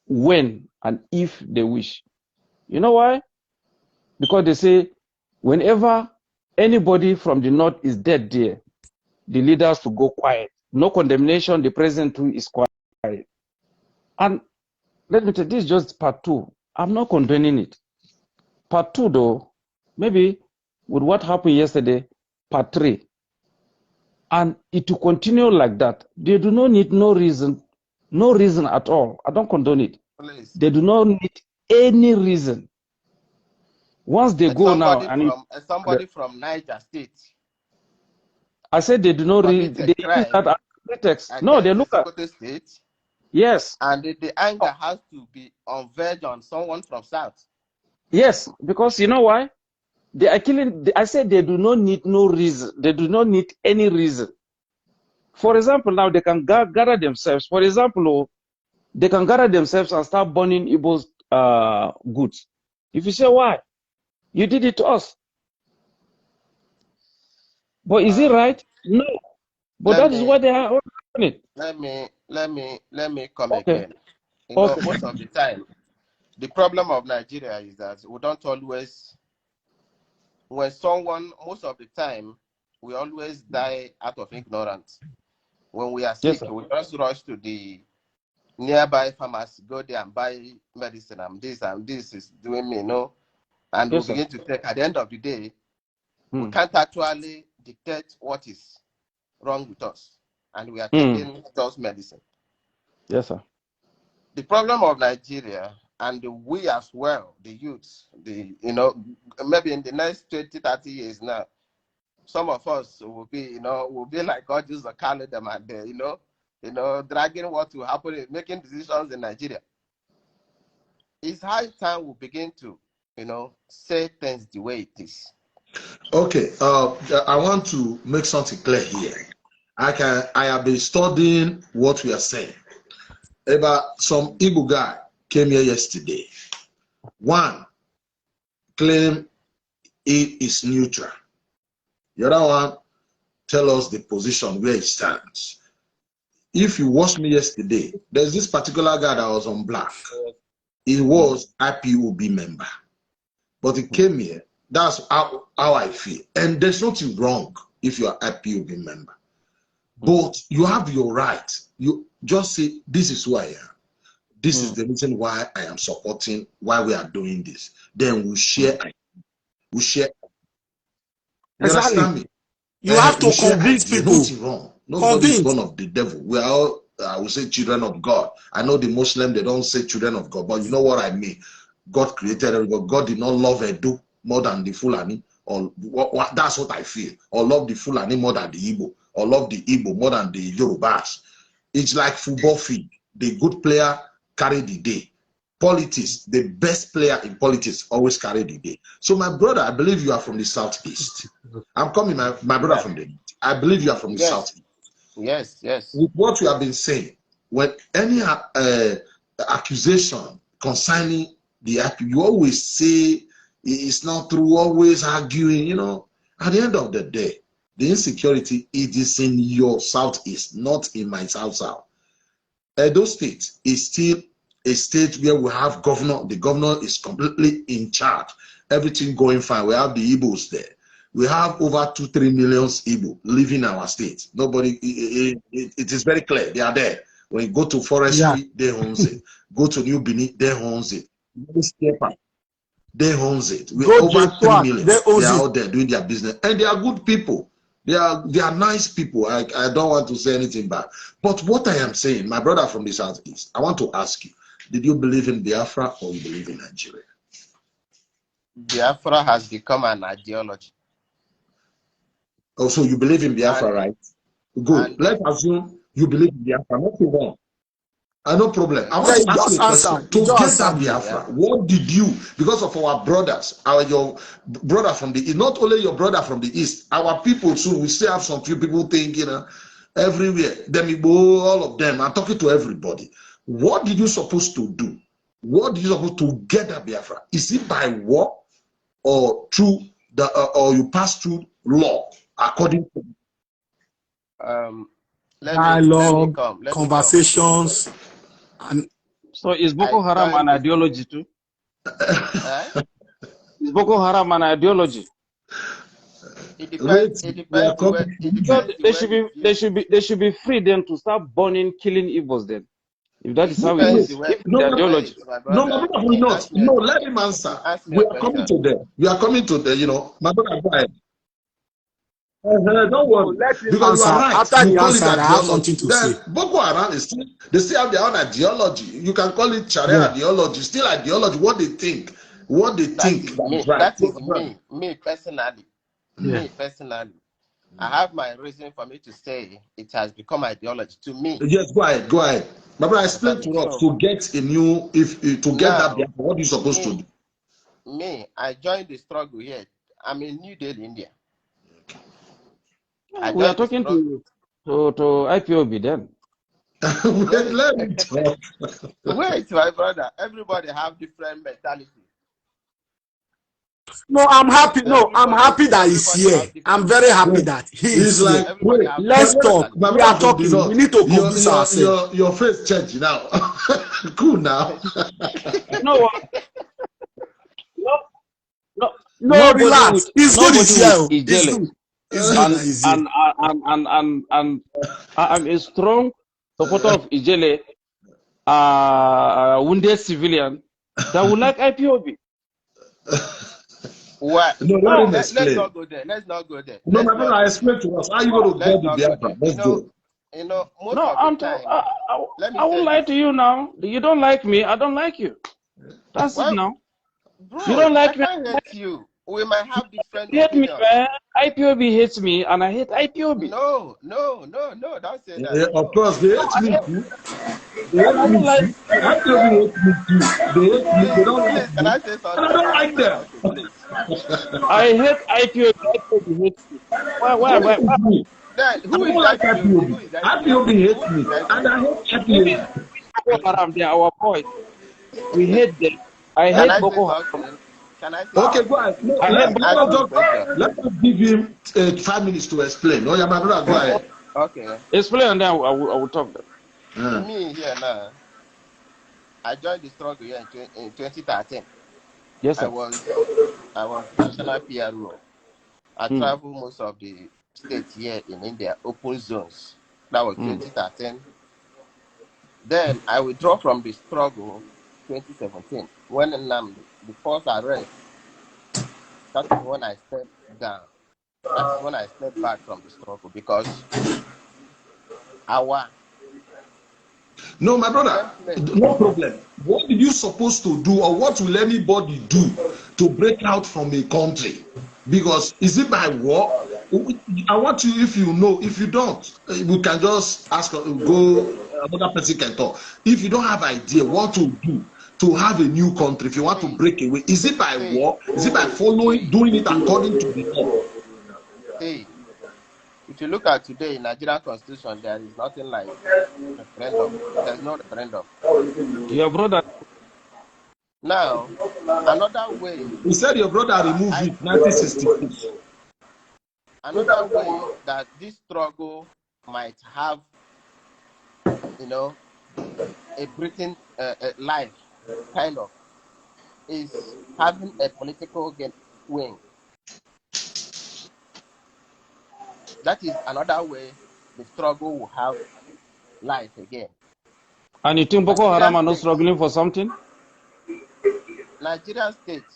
when and if they wish. You know why? Because they say whenever anybody from the north is dead there, the leaders will go quiet. No condemnation, the president too is quiet. And let me tell you, this is just part 2. I'm not condoning it. Part 2 though, maybe with what happened yesterday, part 3. And it will continue like that. They do not need no reason at all. I don't condone it. Please. They do not need any reason. Once they go now, and somebody from Niger State. I said they do not read. They use that as pretext. No, they look at State. Yes. And the anger has to be unveiled on someone from South. Yes, because you know why? They are killing. I said they do not need no reason. They do not need any reason. For example, now they can gather themselves. For example, they can gather themselves and start burning Igbo's goods. If you say why, you did it to us. But is it right? No. But that is what they are doing it. Let me come again. You know, most of the time, the problem of Nigeria is that we don't always. Most of the time, we always die out of ignorance. When we are sick, we just rush to the nearby pharmacy, go there and buy medicine, and this is doing me, and we begin to take. At the end of the day, we can't actually dictate what is wrong with us, and we are taking those medicine. Yes, sir. The problem of Nigeria, and we as well, the youths, maybe in the next 20, 30 years now, some of us will be, will be like God used to call them, and dragging what will happen, making decisions in Nigeria. It's high time we begin to, say things the way it is. Okay, I want to make something clear here. I have been studying what we are saying. About some Igbo guy came here yesterday. One claim he is neutral. The other one tell us the position where he stands. If you watched me yesterday, there's this particular guy that was on black. He was IPOB member, but he came here. That's how I feel. And there's nothing wrong if you are IPOB member. But you have your right. You just say, this is who I am. This is the reason why I am supporting, why we are doing this. Then we'll share. We'll share. You understand me? You have to convince people. Nothing wrong. Nobody is born of the devil. We are all, I will say, children of God. I know the Muslim, they don't say children of God, but you know what I mean. God created everybody. God did not love Edu more than the Fulani. Or that's what I feel. Or love the Fulani more than the Igbo. Or love the Igbo more than the Yorubas. It's like football field. The good player carry the day. Politics, the best player in politics always carry the day. So my brother, I believe you are from the southeast. I'm coming, my brother from the. I believe you are from the southeast. Yes. With what you have been saying, when any accusation concerning the act, you always say it's not true. Always arguing. At the end of the day, the insecurity it is in your southeast, not in my south. Edo State is still a state where we have governor. The governor is completely in charge. Everything going fine. We have the Igbos there. We have over 2-3 million Igbo living in our state. Nobody, it is very clear. They are there. When you go to forestry, they owns it. Go to New Benin, they owns it. They owns it. We over 3 million. They are out there doing their business, and they are good people. They are nice people. I don't want to say anything bad. But what I am saying, my brother from the Southeast, I want to ask you: did you believe in Biafra or you believe in Nigeria? Biafra has become an ideology. Also, you believe in Biafra, right? Good. Let's assume you believe in Biafra. Nothing wrong. No problem. I want to ask you a question. To get that Biafra, what did you, because of our brothers, your brother from the east, not only your brother from the east, our people too, we still have some few people thinking everywhere, all of them. I'm talking to everybody. What did you supposed to do? What did you supposed to get that Biafra? Is it by war or through or you pass through law according to dialogue, conversations, and so is Boko Haram an ideology too? Is Boko Haram an ideology? It depends. It depends. They should be free then to start burning, killing Igbos then. If that is how it is, if the ideology. No, my brother will not. No, let him answer. We are coming to them. We are coming to them. You know, my brother, go ahead. Don't worry, because you are right. After you the call answer, it I have something to say. Boko Haram is still, they still have their own ideology. You can call it Sharia ideology, still ideology. What they think, that is me personally. Me personally, I have my reason for me to say it has become ideology to me. Yes, go ahead, go ahead. My brother, explain to us to get a new, to get that. What are you supposed to do? Me, I joined the struggle here. I'm in New Delhi, India. We are talking to IPOB then. Let me talk. Wait, my brother. Everybody have different mentality. No, I'm happy. No, I'm happy that he's here. I'm very happy that he is here. Let's talk. We are talking. We need to convince ourselves. Your face changed now. Cool now. No, relax. It's good he's here. It's good. And I'm a strong supporter of Ijele, wounded civilian that would like IPOB. What? No, let's not go there. Let's not go there. No, my brother, explain to us how you going to get the Biafra. Let's go. You know, most of the time. I won't lie to you now. You don't like me. I don't like you. That's it now. Bro, you don't like me. I hate you. We might have different opinions. Hate me, man. IPOB hates me, and I hate IPOB. No. Don't say that. Yeah, of course, they hate me too. They hate me too. IPOB hate me too. They hate me. They don't like me. Can I say something? I don't like them. I hate IPOB. IPOB hates me. Why? Then who is IPOB? IPOB hates me, and I hate IPOB. They are our boys. We hate them. I hate Boko Haram. Can I say okay, go ahead. No, let us give him 5 minutes to explain. Oh, yeah, my brother, go ahead. Okay. Explain and then I will talk then. Me here now. I joined the struggle here in 2013. Yes, sir. I was national PRO. I traveled most of the states here in India, open zones. That was 2013. Then I withdrew from the struggle 2017 when the first arrest. That is when I stepped down. That is when I stepped back from the struggle because No, my brother, no problem. What did you supposed to do, or what will anybody do to break out from a country? Because is it by war? I want you, if you know, if you don't, we can just ask, go, another person can talk. If you don't have idea what to do to have a new country, if you want to break away, is it by war? Is it by doing it according to the law? See, if you look at today in Nigerian constitution, there is nothing like referendum. There's no referendum. Your brother. Now, another way. You said your brother removed it 1966. Another way that this struggle might have, a breathing life, kind of, is having a political wing. That is another way the struggle will have life again. And you think Boko Haram are not struggling for something? Nigerian states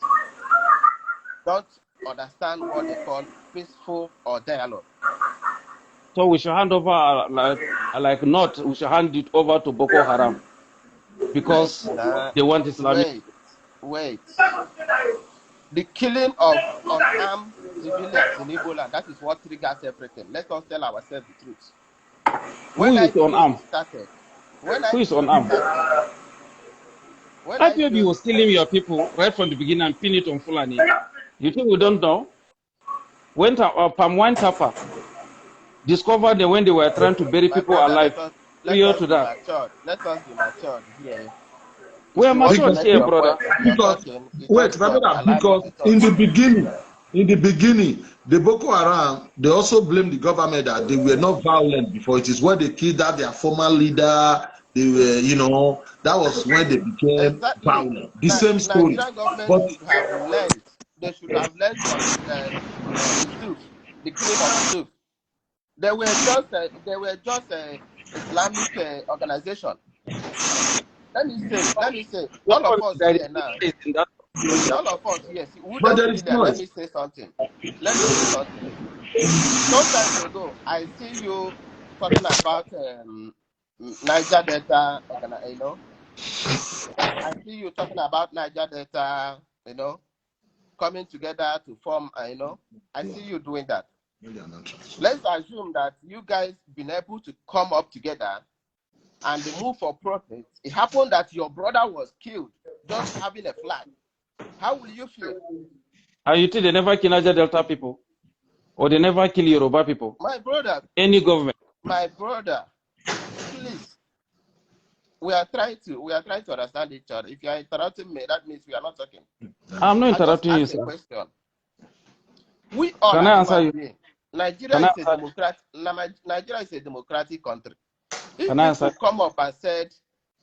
don't understand what they call peaceful or dialogue. So we should hand over, like not, we should hand it over to Boko Haram because they want Islamic. Wait. The killing of unarmed civilians in Ebola, that is what triggers everything. Let us tell ourselves the truth. Who is unarmed? Who is unarmed? IPOB was killing your people right from the beginning and pin it on Fulani. You think we don't know? When Pamwan Tapa discovered them when they were trying to bury people alive. Prior to that. Let us be matured here. We are matured here, brother. Because in the beginning, the Boko Haram, they also blame the government that they were not violent before. It is when they killed out their former leader. They were, you know, that was when they became violent. The same story. Nigerian government should have learned. They should have learned from Yusuf, the killing of Yusuf. They were just a Islamic organization. Let me say, all of us here now. All of us, yes. Let me say something. Some time ago, I see you talking about Niger Delta, you know. I see you talking about Niger Delta, you know, coming together to form, you know. I see you doing that. Let's assume that you guys been able to come up together and move for profit. It happened that your brother was killed just having a flag. How will you feel? You think they never kill Niger Delta people? Or they never kill Yoruba people? My brother. Any government. My brother, please. We are trying to understand each other. If you are interrupting me, that means we are not talking. I'm not interrupting you, sir. Question. We all Can I answer you? Nigeria is a democratic country. If people come up and said,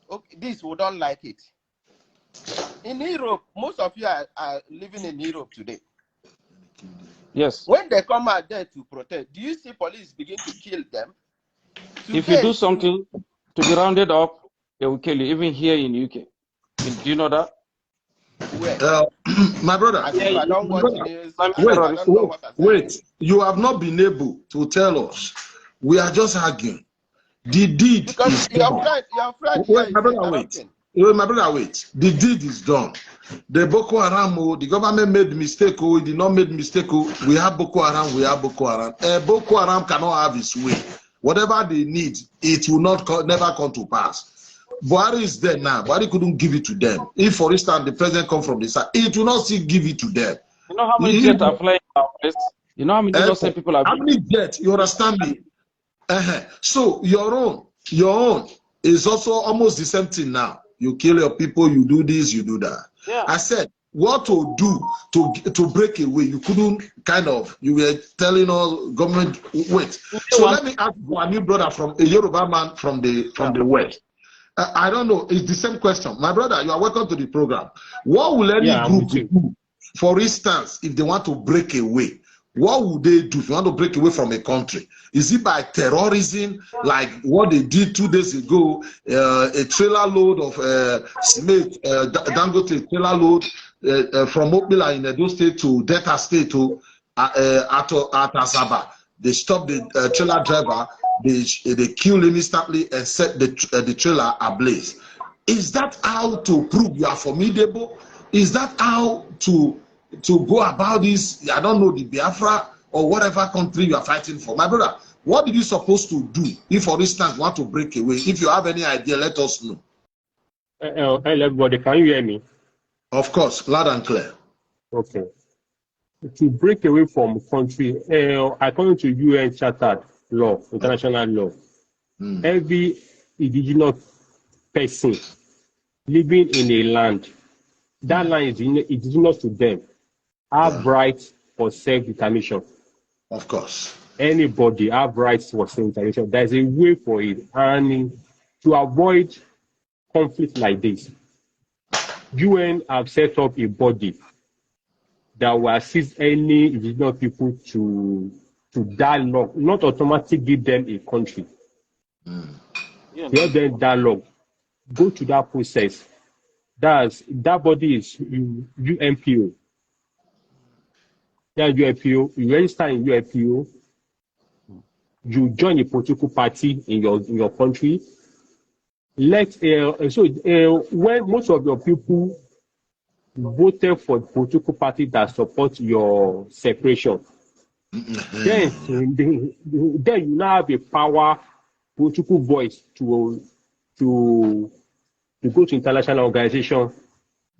okay, this, we don't like it. In Europe, most of you are living in Europe today. Yes. When they come out there to protest, do you see police begin to kill them? Today, if you do something to be rounded up, they will kill you, even here in UK. Do you know that? My brother, wait, you have not been able to tell us. We are just arguing. The deed because is your friend wait. My brother, wait. The deed is done. The Boko Haram, the government made mistake, it did not make mistake. We have Boko Haram, Boko Haram. Boko Haram cannot have its way. Whatever they need, it will never come to pass. Buhari is there now. Buhari couldn't give it to them. If, for instance, the president comes from the side, it will not still give it to them. You know how many jets are flying in our place? You know how many innocent people are... How many jets? You understand me? So your own is also almost the same thing now. You kill your people, you do this, you do that. Yeah. I said, what to do to break away? You couldn't you were telling us government, wait. So let me ask my new brother from a Yoruba man from the West. I don't know. It's the same question. My brother, you are welcome to the program. What will any group do, for instance, if they want to break away? What would they do if you want to break away from a country? Is it by terrorism, like what they did 2 days ago? A trailer load of cement, Dangote trailer load from Mobila in Edo State to Delta State to Asaba. They stopped the trailer driver. They killed him instantly and set the trailer ablaze. Is that how to prove you are formidable? Is that how to go about this? I don't know, the Biafra or whatever country you are fighting for. My brother, what are you supposed to do if, for instance, you want to break away? If you have any idea, let us know. Hello, everybody. Can you hear me? Of course, loud and clear. Okay. To break away from country, according to UN Chartered law, international law, every indigenous person living in a land, that land is indigenous to them, have rights for self-determination. Of course. Anybody have rights for self-determination. There's a way for it. And to avoid conflict like this, UN have set up a body that will assist any indigenous people to dialogue, not automatically give them a country. Let them dialogue, go to that process. That body is UNPO. That UNPO, you register in UNPO, you join a political party in your country. When most of your people voted for the political party that supports your separation, then you now have a power political voice to go to international organization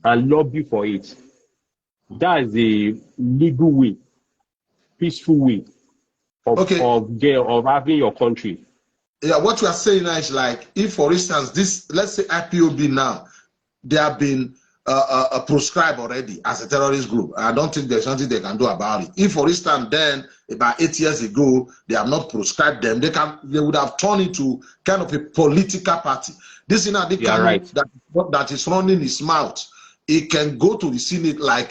and lobby for it. That is the legal way, peaceful way of having your country. Yeah, what you are saying now is like, if for instance, let's say IPOB now, they have been proscribed already as a terrorist group. I don't think there's nothing they can do about it. If for instance, then about 8 years ago, they have not proscribed them, they would have turned into kind of a political party. This is not the kind that is running his mouth. He can go to the Senate like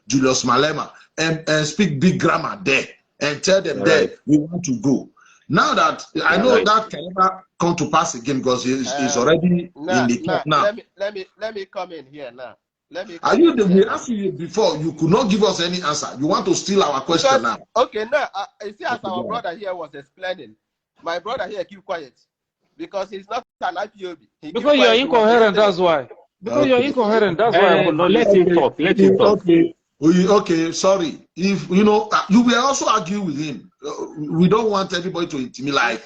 Julius Malema and speak big grammar there and tell them that we want to go. Now that I know that can never come to pass again because he's already in the top now. Let me come in here now. We asked you before, you could not give us any answer. You want to steal our question now. Okay, now you see, as our brother here was explaining, my brother here keep quiet because he's not an IPOB. Because you're incoherent, that's why. Because you're incoherent, that's why I will not let him talk. Let him talk. Okay, sorry. If you know, you will also argue with him. We don't want everybody to intimidate.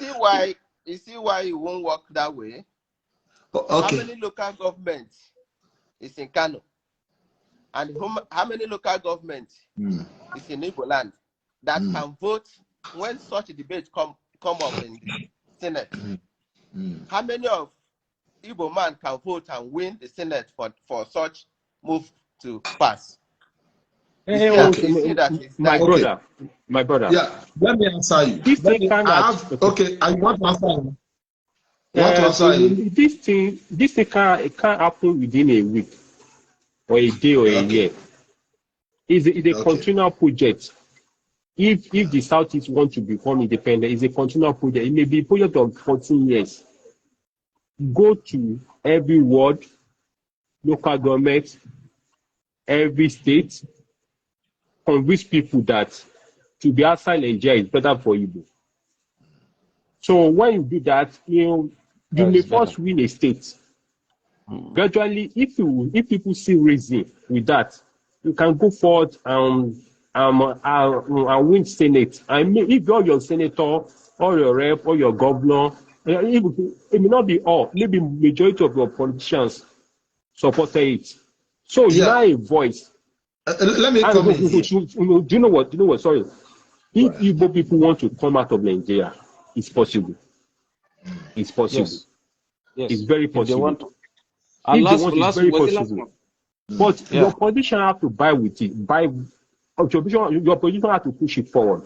You see why it won't work that way? Okay. How many local governments is in Kano? And how many local governments is in Igbo land that can vote when such a debate come up in the Senate? How many of Igbo man can vote and win the Senate for such move to pass? My brother. Yeah, let me answer you. I want to answer you. This thing can't happen within a week or a day or a year. It's a continual project. If the Southeast want to become independent, it's a continual project. It may be a project of 14 years. Go to every ward, local government, every state, convince people that to be outside Nigeria is better for you. So when you do that, you may first win a state. Gradually, if people see reason with that, you can go forward and win Senate. And if you're your senator or your rep or your governor, it may not be all, maybe majority of your politicians support it. So you have a voice. Let me come in here. Do you know what? Sorry. If Igbo people want to come out of Nigeria, it's possible. It's possible. Yes. It's very possible. It's very possible. But your position have to buy with it. Your position have to push it forward.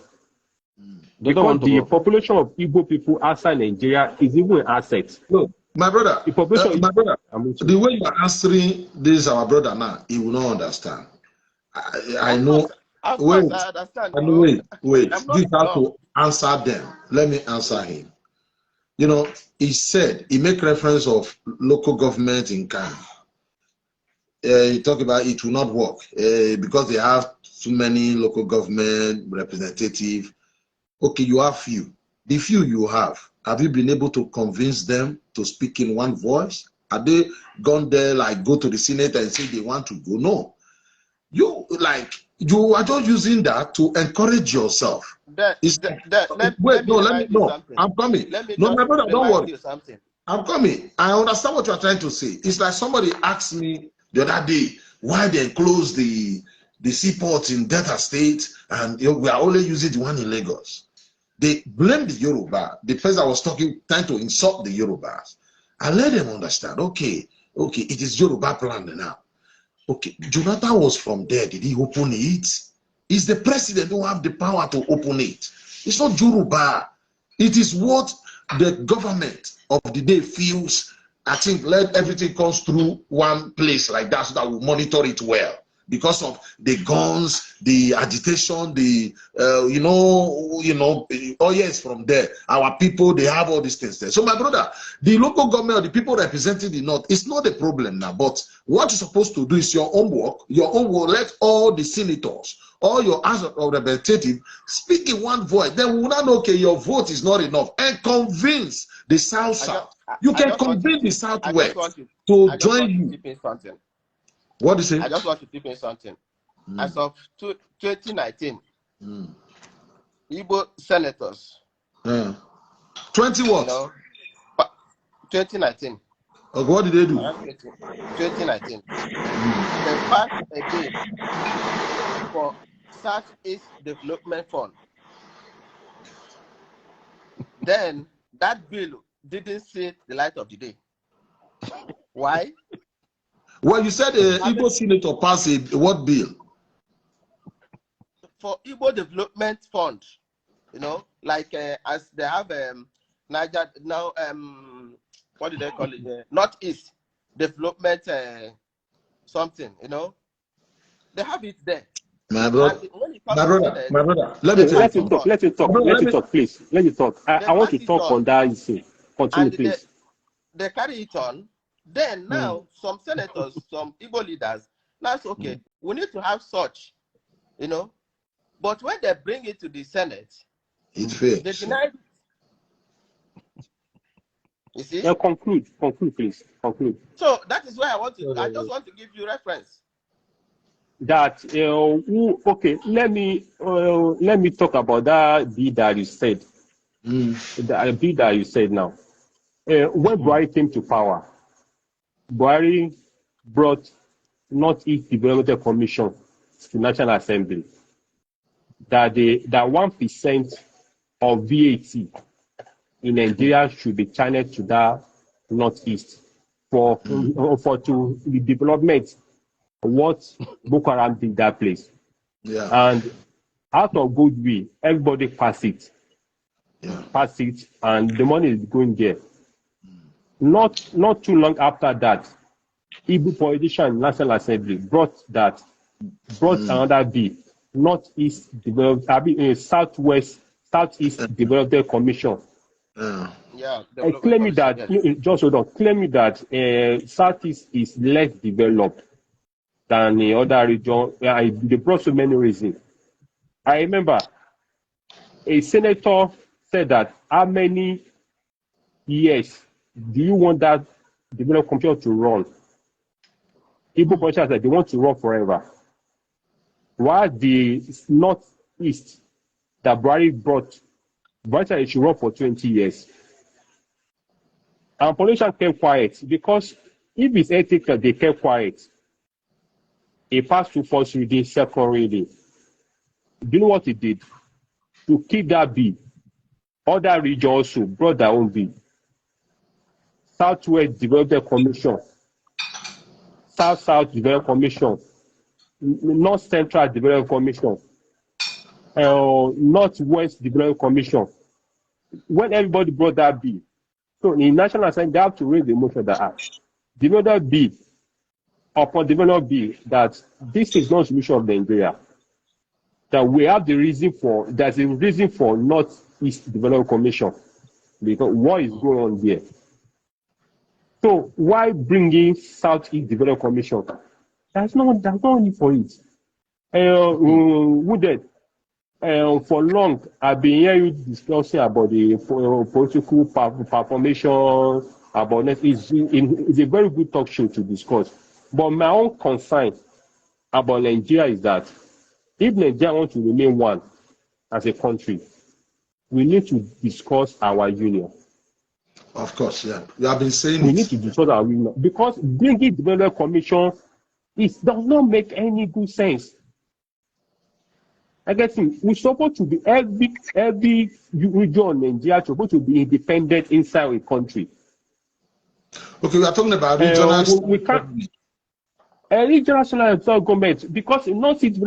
Because the population of Igbo people outside Nigeria is even an asset. No, my brother, the way you are answering this, our brother now, he will not understand. I know. Wait. This has to answer them. Let me answer him. You know, he said he make reference of local government in Kano. He talk about it will not work because they have too many local government representatives. Okay, you have few. The few you have you been able to convince them to speak in one voice? Have they gone there, like go to the Senate and say they want to go? No. You are just using that to encourage yourself. I'm coming. No, my brother, don't worry. I'm coming. I understand what you are trying to say. It's like somebody asked me the other day why they closed the seaport in Delta State and we are only using the one in Lagos. They blame the Yoruba. The person I was talking, trying to insult the Yorubas. I let them understand, okay, it is Yoruba plan now. Okay, Jonathan was from there. Did he open it? It's the president who have the power to open it. It's not Yoruba. It is what the government of the day feels I think let everything comes through one place like that so that we monitor it well. Because of the guns, the agitation, the oh yes, from there, our people, they have all these things there. So my brother, the local government or the people representing the North, it's not a problem now. But what you're supposed to do is your own work. Your own work. Let all the senators, all your House of Representatives speak in one voice. Then we will not know, okay, your vote is not enough, and convince the South. You can convince the Southwest to join you. What do you say? I just want to tip in something. As of 2019, Igbo senators. 20 what? 2019. Okay, what did they do? 2019. They passed a bill for Southeast Development Fund. Then that bill didn't see the light of the day. Why? Well, you said Igbo senator passed a what bill? For Igbo Development Fund, like as they have Niger now, what do they call it? Northeast Development something, they have it there. My brother, let me let you talk. Let you talk, please. Let you talk. I want to talk on that issue. Continue, please. They carry it on. Then now, some senators, some Igbo leaders, now it's okay. We need to have such, But when they bring it to the Senate, it fails. They deny it. You see? Yeah, conclude, please. Conclude. So that is why I just want to give you reference. That okay. Let me talk about that bill that you said. The bill that you said now. When Buhari came to power, Buhari brought Northeast Development Commission to National Assembly. That 1% of VAT in Nigeria should be channeled to that Northeast for the development of what Boko Haram did that place. Yeah. And out of goodwill, everybody pass it, and the money is going there. Not too long after that, Igbo politician in National Assembly brought another bill, Southeast Development Commission. Claiming that Southeast is less developed than the other region. They brought so many reasons. I remember a senator said that how many years do you want that development commission to run? Igbo politicians said they want to run forever. While the Northeast that Buhari brought, Buhari should run for 20 years. And politicians kept quiet because if it's ethical, they kept quiet. He passed to first reading, second reading. Do you know what he did? To keep that bill, other regions also brought their own bill. Southwest Development Commission, South Development Commission, North Central Development Commission, Northwest Development Commission. When everybody brought that bill, so in National Assembly, they have to raise the motion that development bill, upon development bill, that this is not solution of Nigeria. That we have there's a reason for Northeast Development Commission, because what is going on there? So why bringing Southeast Development Commission? There's no need for it. For long, I've been hearing you discussing about the political performation, about it. It's a very good talk show to discuss. But my own concern about Nigeria is that if Nigeria wants to remain one as a country, we need to discuss our union. Of course, yeah. You have been saying we need to discuss our union because bringing development commission does not make any good sense. I guess we're supposed to be every region in Nigeria supposed to be independent inside a country. Okay, we are talking about regional. We can't. Regional government, because not it you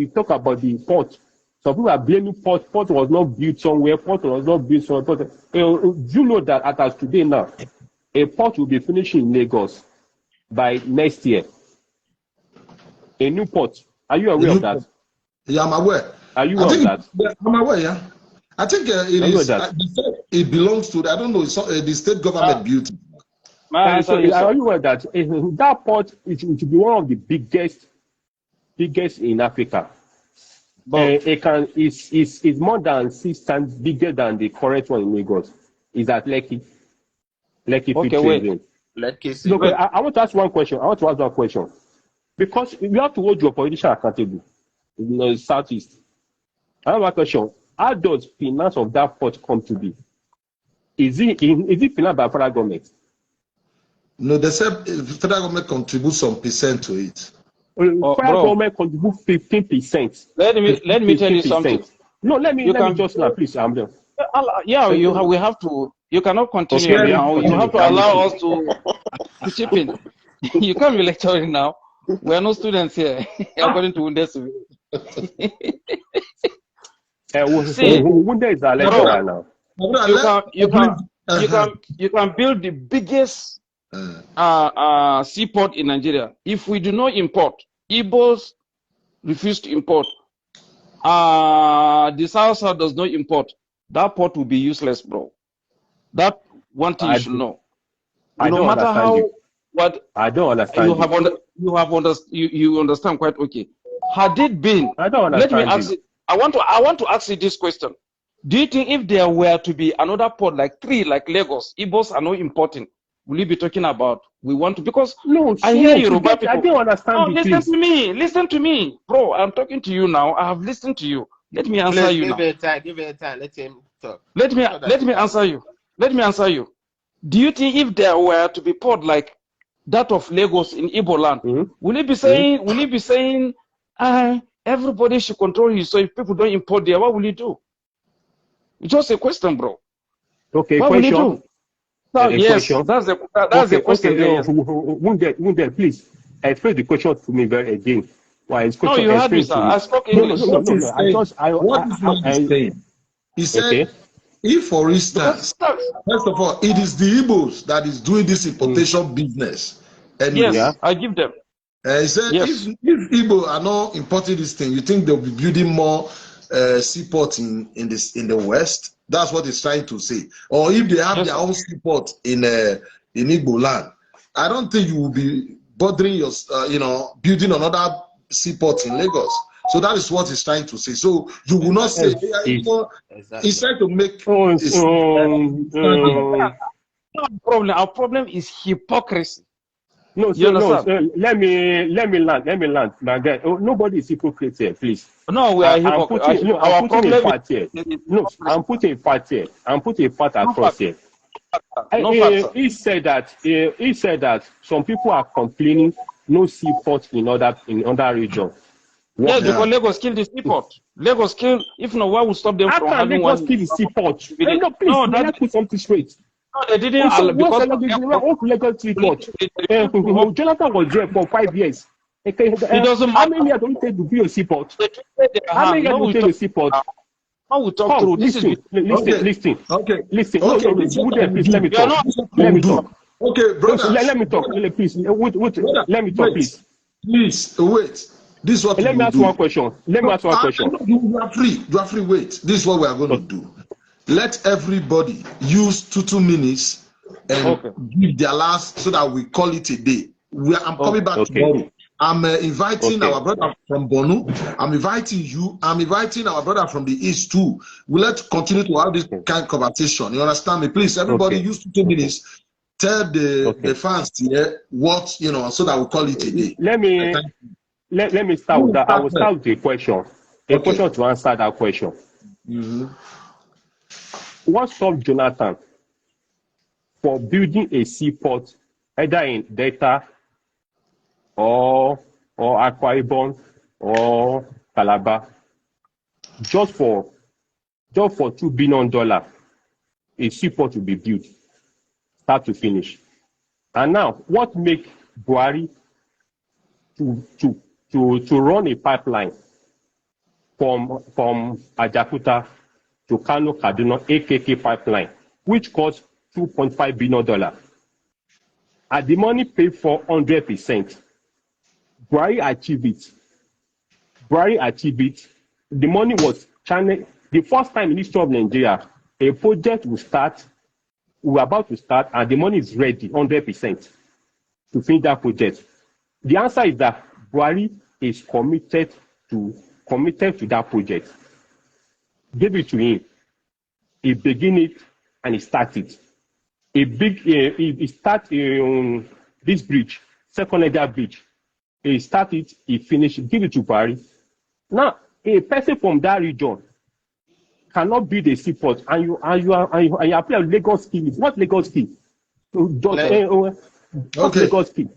talk about the port. Some people are blaming port. Port was not built somewhere. Port was not built somewhere. Do you know that as today now, a port will be finishing in Lagos by next year? A new port. Are you aware of that? Port. Yeah, I'm aware. Are you aware of that? Yeah, I'm aware, yeah. I think it belongs to, I don't know, it's the state government built. So are you aware that that port it will be one of the biggest in Africa? It's more than 6 times bigger than the current one in Lagos. Is at Lekki. Okay, wait. Look, I want to ask one question. Because we have to hold your politician accountable in the Southeast. I have a question. How does finance of that port come to be? Is it financed by federal government? No, they said federal government contributes some percent to it. Federal government contribute 15%. Let me tell you something. No, let me just now, please. I'm there. Yeah, we have to. You cannot continue now. You have to allow us to chip in. You can't be lecturing now. We are no students here, according to Wunde's. See, Wunde is a lecturer now. You can build the biggest seaport in Nigeria. If we do not import, Igbos refuse to import. The South does not import. That port will be useless, bro. That one thing you should know. No matter how what I don't understand. You understand quite okay. Had it been, I don't understand. Let me ask you. I want to ask you this question. Do you think if there were to be another port like Lagos, Igbos are not importing? Will you be talking about we want to? Because I hear Yoruba people. I don't understand. Listen to me, bro. I'm talking to you now. I have listened to you. Let me answer you now. Give it time. Let him talk. Let me answer you. Let me answer you. Do you think if there were to be port like that of Lagos in Igbo land, will you be saying, everybody should control you, so if people don't import there, what will you do? It's just a question, bro. Okay, what question. Will you do? No, yes, question. that's the question. Okay, Wunde, please explain the question to me again. Why? No, you heard me, sir. I spoke English. No. What is what he's saying? He said, if, for instance, first of all, it is the Igbos that is doing this importation business. Anyway. Yes, I give them. He said, if Igbo are not importing this thing, you think they'll be building more seaports in the West? That's what he's trying to say. Or if they have their own seaport in Igbo land, I don't think you will be bothering your, building another seaport in Lagos. So that is what he's trying to say. So you will not say, he's trying to make Our problem is hypocrisy. No, let me land. My guy, nobody is hypocrite here, please. No, we are hypocrites. I'm putting a fact here. No, I'm putting a fact here. I'm putting a fact across here. He said that some people are complaining no seaport in other region. Yes, because Lagos killed the seaport. Lagos killed. If not, why would stop them from having one? How can Lagos kill the seaport? No, please, let's put something straight. No, they didn't. Lagos seaport? Jonathan was there for 5 years. It doesn't matter. How many years do you take to build a seaport? How many years do you take a seaport? How we talk through? Listen. Okay. Listen. Please let me talk. Okay, brother. Let me talk. Please. Let me talk, please. Please wait. This is what let me ask one question. You are free. Wait. This is what we are going to do. Let everybody use 2 minutes and give their last so that we call it a day. I'm coming back tomorrow. I'm inviting our brother from Bonu. I'm inviting you. I'm inviting our brother from the East too. Let's continue to have this kind of conversation. You understand me? Please, everybody use 2 minutes. Tell the fans here what, so that we call it a day. Let me start with that. I will start with a question. A question to answer that question. What stopped Jonathan for building a seaport either in Delta or Akwa Ibom or Calabar just for $2 billion? A seaport will be built, start to finish. And now, what makes Buhari to run a pipeline from Ajakuta to Kano Kaduna AKK pipeline, which cost $2.5 billion. And the money paid for 100%. Buhari achieved it. The money was channeled. The first time in the history of Nigeria, a project will start, we're about to start, and the money is ready 100% to finish that project. The answer is that Buhari is committed to that project. Give it to him. He begin it and he start it. He start this bridge, second ledger bridge. He start it, he finish it, give it to Buhari. Now, a person from that region cannot build a seaport, and you apply Lagos scheme. What Lagos scheme? Okay. Lagos scheme?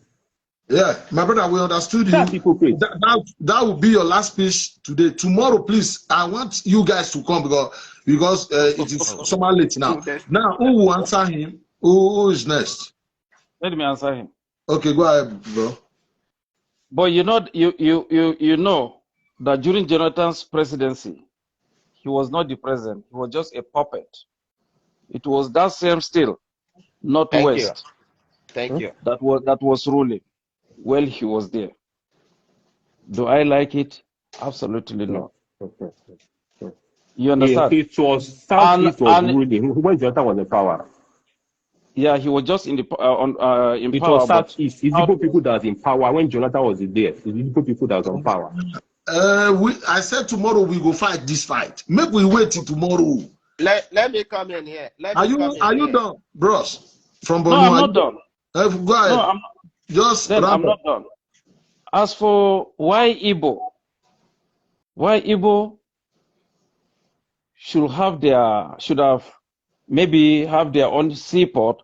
Yeah, my brother, we understood you. That's hypocrite. That will be your last speech today. Tomorrow, please, I want you guys to come because it is somewhat late now. Now, who will answer him? Who is next? Let me answer him. Okay, go ahead, bro. But you know that during Jonathan's presidency, he was not the president. He was just a puppet. It was that same still, Northwest. Thank you. That was ruling. Well, he was there. Do I like it? Absolutely not. You understand? It was Southeast was ruling when Jonathan was in power. Yeah, he was just in the in it power. Was Southeast. It's Igbo people that was in power when Jonathan was there. It's Igbo people that was on power. I said tomorrow we go fight this fight. Maybe we wait till tomorrow. Let me come in here. Are you done, bros? From Borno? No, I'm not done. Go ahead. No, I'm not done. As for why Igbo should have maybe have their own seaport,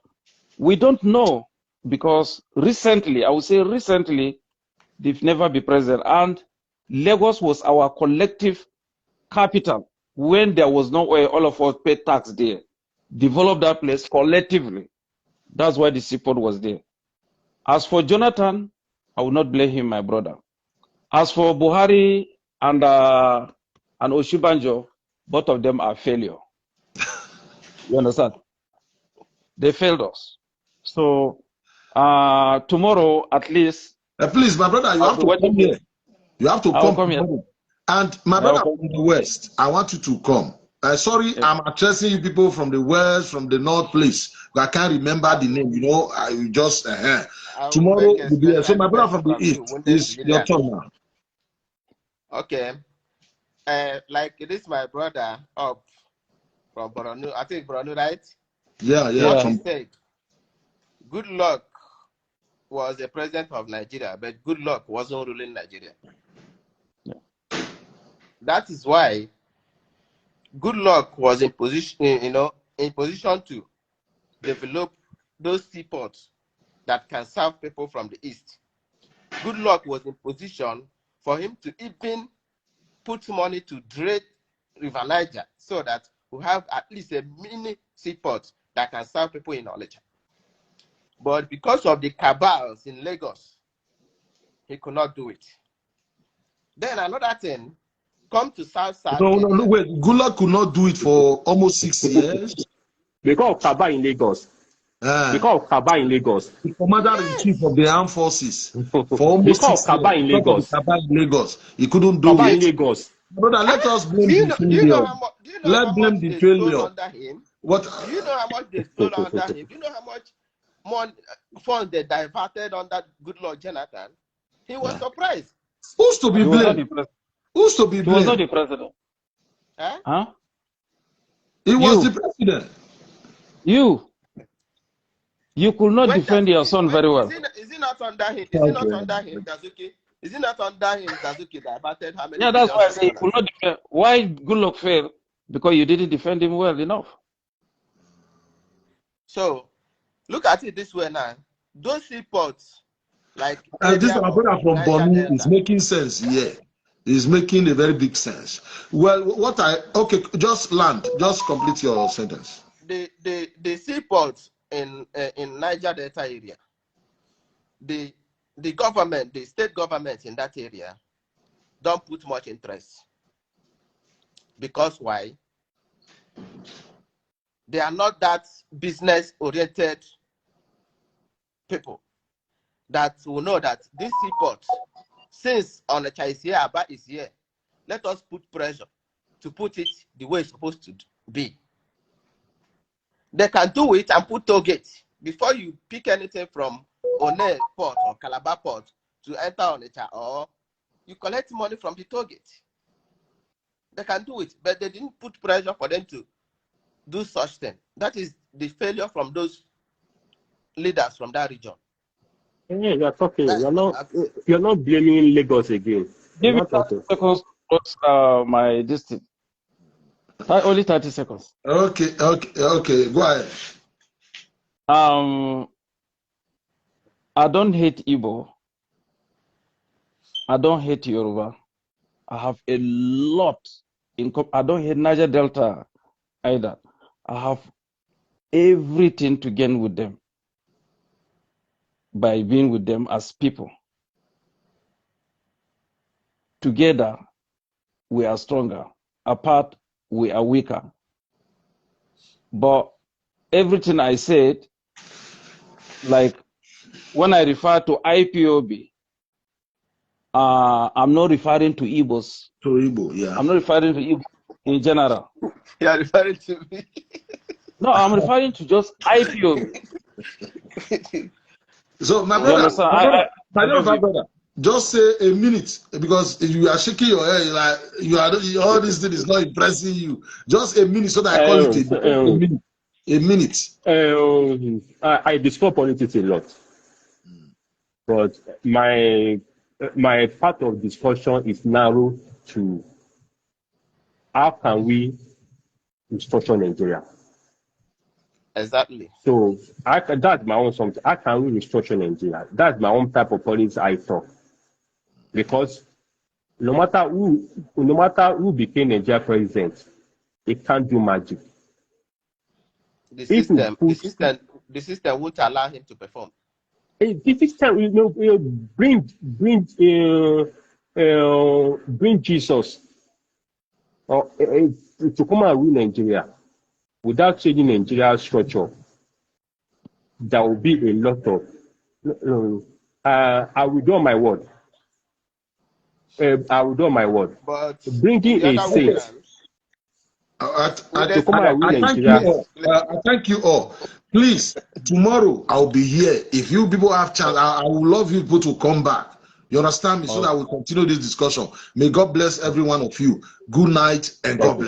we don't know, because recently, I would say recently, they've never been present. And Lagos was our collective capital when there was no way all of us paid tax there. Develop that place collectively. That's why the seaport was there. As for Jonathan, I will not blame him, my brother. As for Buhari and Oshibanjo, both of them are failure. You understand? They failed us. So tomorrow, at least. Please, my brother, you have to come here. You have to come here. And my brother from the West, I want you to come. Sorry, I'm addressing you people from the West, from the North, please. I can't remember the name. You know, I just tomorrow will be here. So my brother from the East is your turn now. Okay. Like it is my brother up from Borno. I think Borno, right? Yeah. He said, good luck was the president of Nigeria, but good luck wasn't ruling Nigeria. Yeah. That is why good luck was in position, in position to develop those seaports that can serve people from the East. Good luck was in position for him to even put money to drain River Niger so that we have at least a mini seaport that can serve people in knowledge. But because of the cabals in Lagos, he could not do it. Then another thing, come to South. No, wait. Goodluck could not do it for almost 6 years. Because of cabal in Lagos. Because of cabal in Lagos. The commander-in-chief of the armed forces for almost 6 years. Cabal in Lagos. Cabal in Lagos. He couldn't do cabal it. in Lagos. Brother, let us blame the failure. Let's blame the failure. Under him? What? Do you know how much they stole under him? Do you know how much more funds they diverted under Goodluck Jonathan? He was surprised. Who's to be blamed? Who's to be blamed? He was not the president. Huh? He was the president. You could not defend your son very well. Is it not under him? Is it not under him, Kazuki? Is it not under him, Kazuki, diverted how many? Yeah, that's why I say you could not defend. Why Goodluck failed? Because you didn't defend him well enough. So, look at it this way now. Those seaports, like this our brother from Borno is making sense here. Is making a very big sense. Well, just land. Just complete your sentence. The seaports in Niger Delta area, the government, the state government in that area, don't put much interest. Because why? They are not that business-oriented people that will know that this seaport, since Onitsha is here, Aba is here, let us put pressure to put it the way it's supposed to be. They can do it and put toll gate. Before you pick anything from One port or Calabar port to enter Onitsha, or you collect money from the toll gate. They can do it, but they didn't put pressure for them to do such thing. That is the failure from those leaders from that region. Yeah, you're talking. That is what I'm saying. You're not blaming Lagos again. Give You're me not 30 talking. seconds to close my district. Only 30 seconds. Okay. Go ahead. I don't hate Igbo. I don't hate Yoruba. I have a lot I don't hate Niger Delta either. I have everything to gain with them by being with them as people. Together, we are stronger. Apart, we are weaker. But everything I said, like when I refer to IPOB, I'm not referring to Igbos. To Igbo, yeah. I'm not referring to Igbo in general. You are referring to me. No, I'm referring to just IPOB. So my You brother, understand? my brother, just say a minute, because if you are shaking your head, like all this thing is not impressing you. Just a minute so that I call it a minute. A minute. I discuss politics a lot, but my part of discussion is narrow to how can we restructure Nigeria. Exactly. So that's my own something. How can we restructure Nigeria? That's my own type of politics I talk. Because no matter who became Nigeria president, it can't do magic. The system won't allow him to perform. The system bring Jesus to come and rule Nigeria without changing Nigeria's structure. There will be a lot of. I will do my word. I will do my word. But bringing a saint to come and rule Nigeria. I thank you all. Please, tomorrow I'll be here. If you people have chance, I would love you people to come back. You understand me? So that we continue this discussion. May God bless every one of you. Good night and God bless.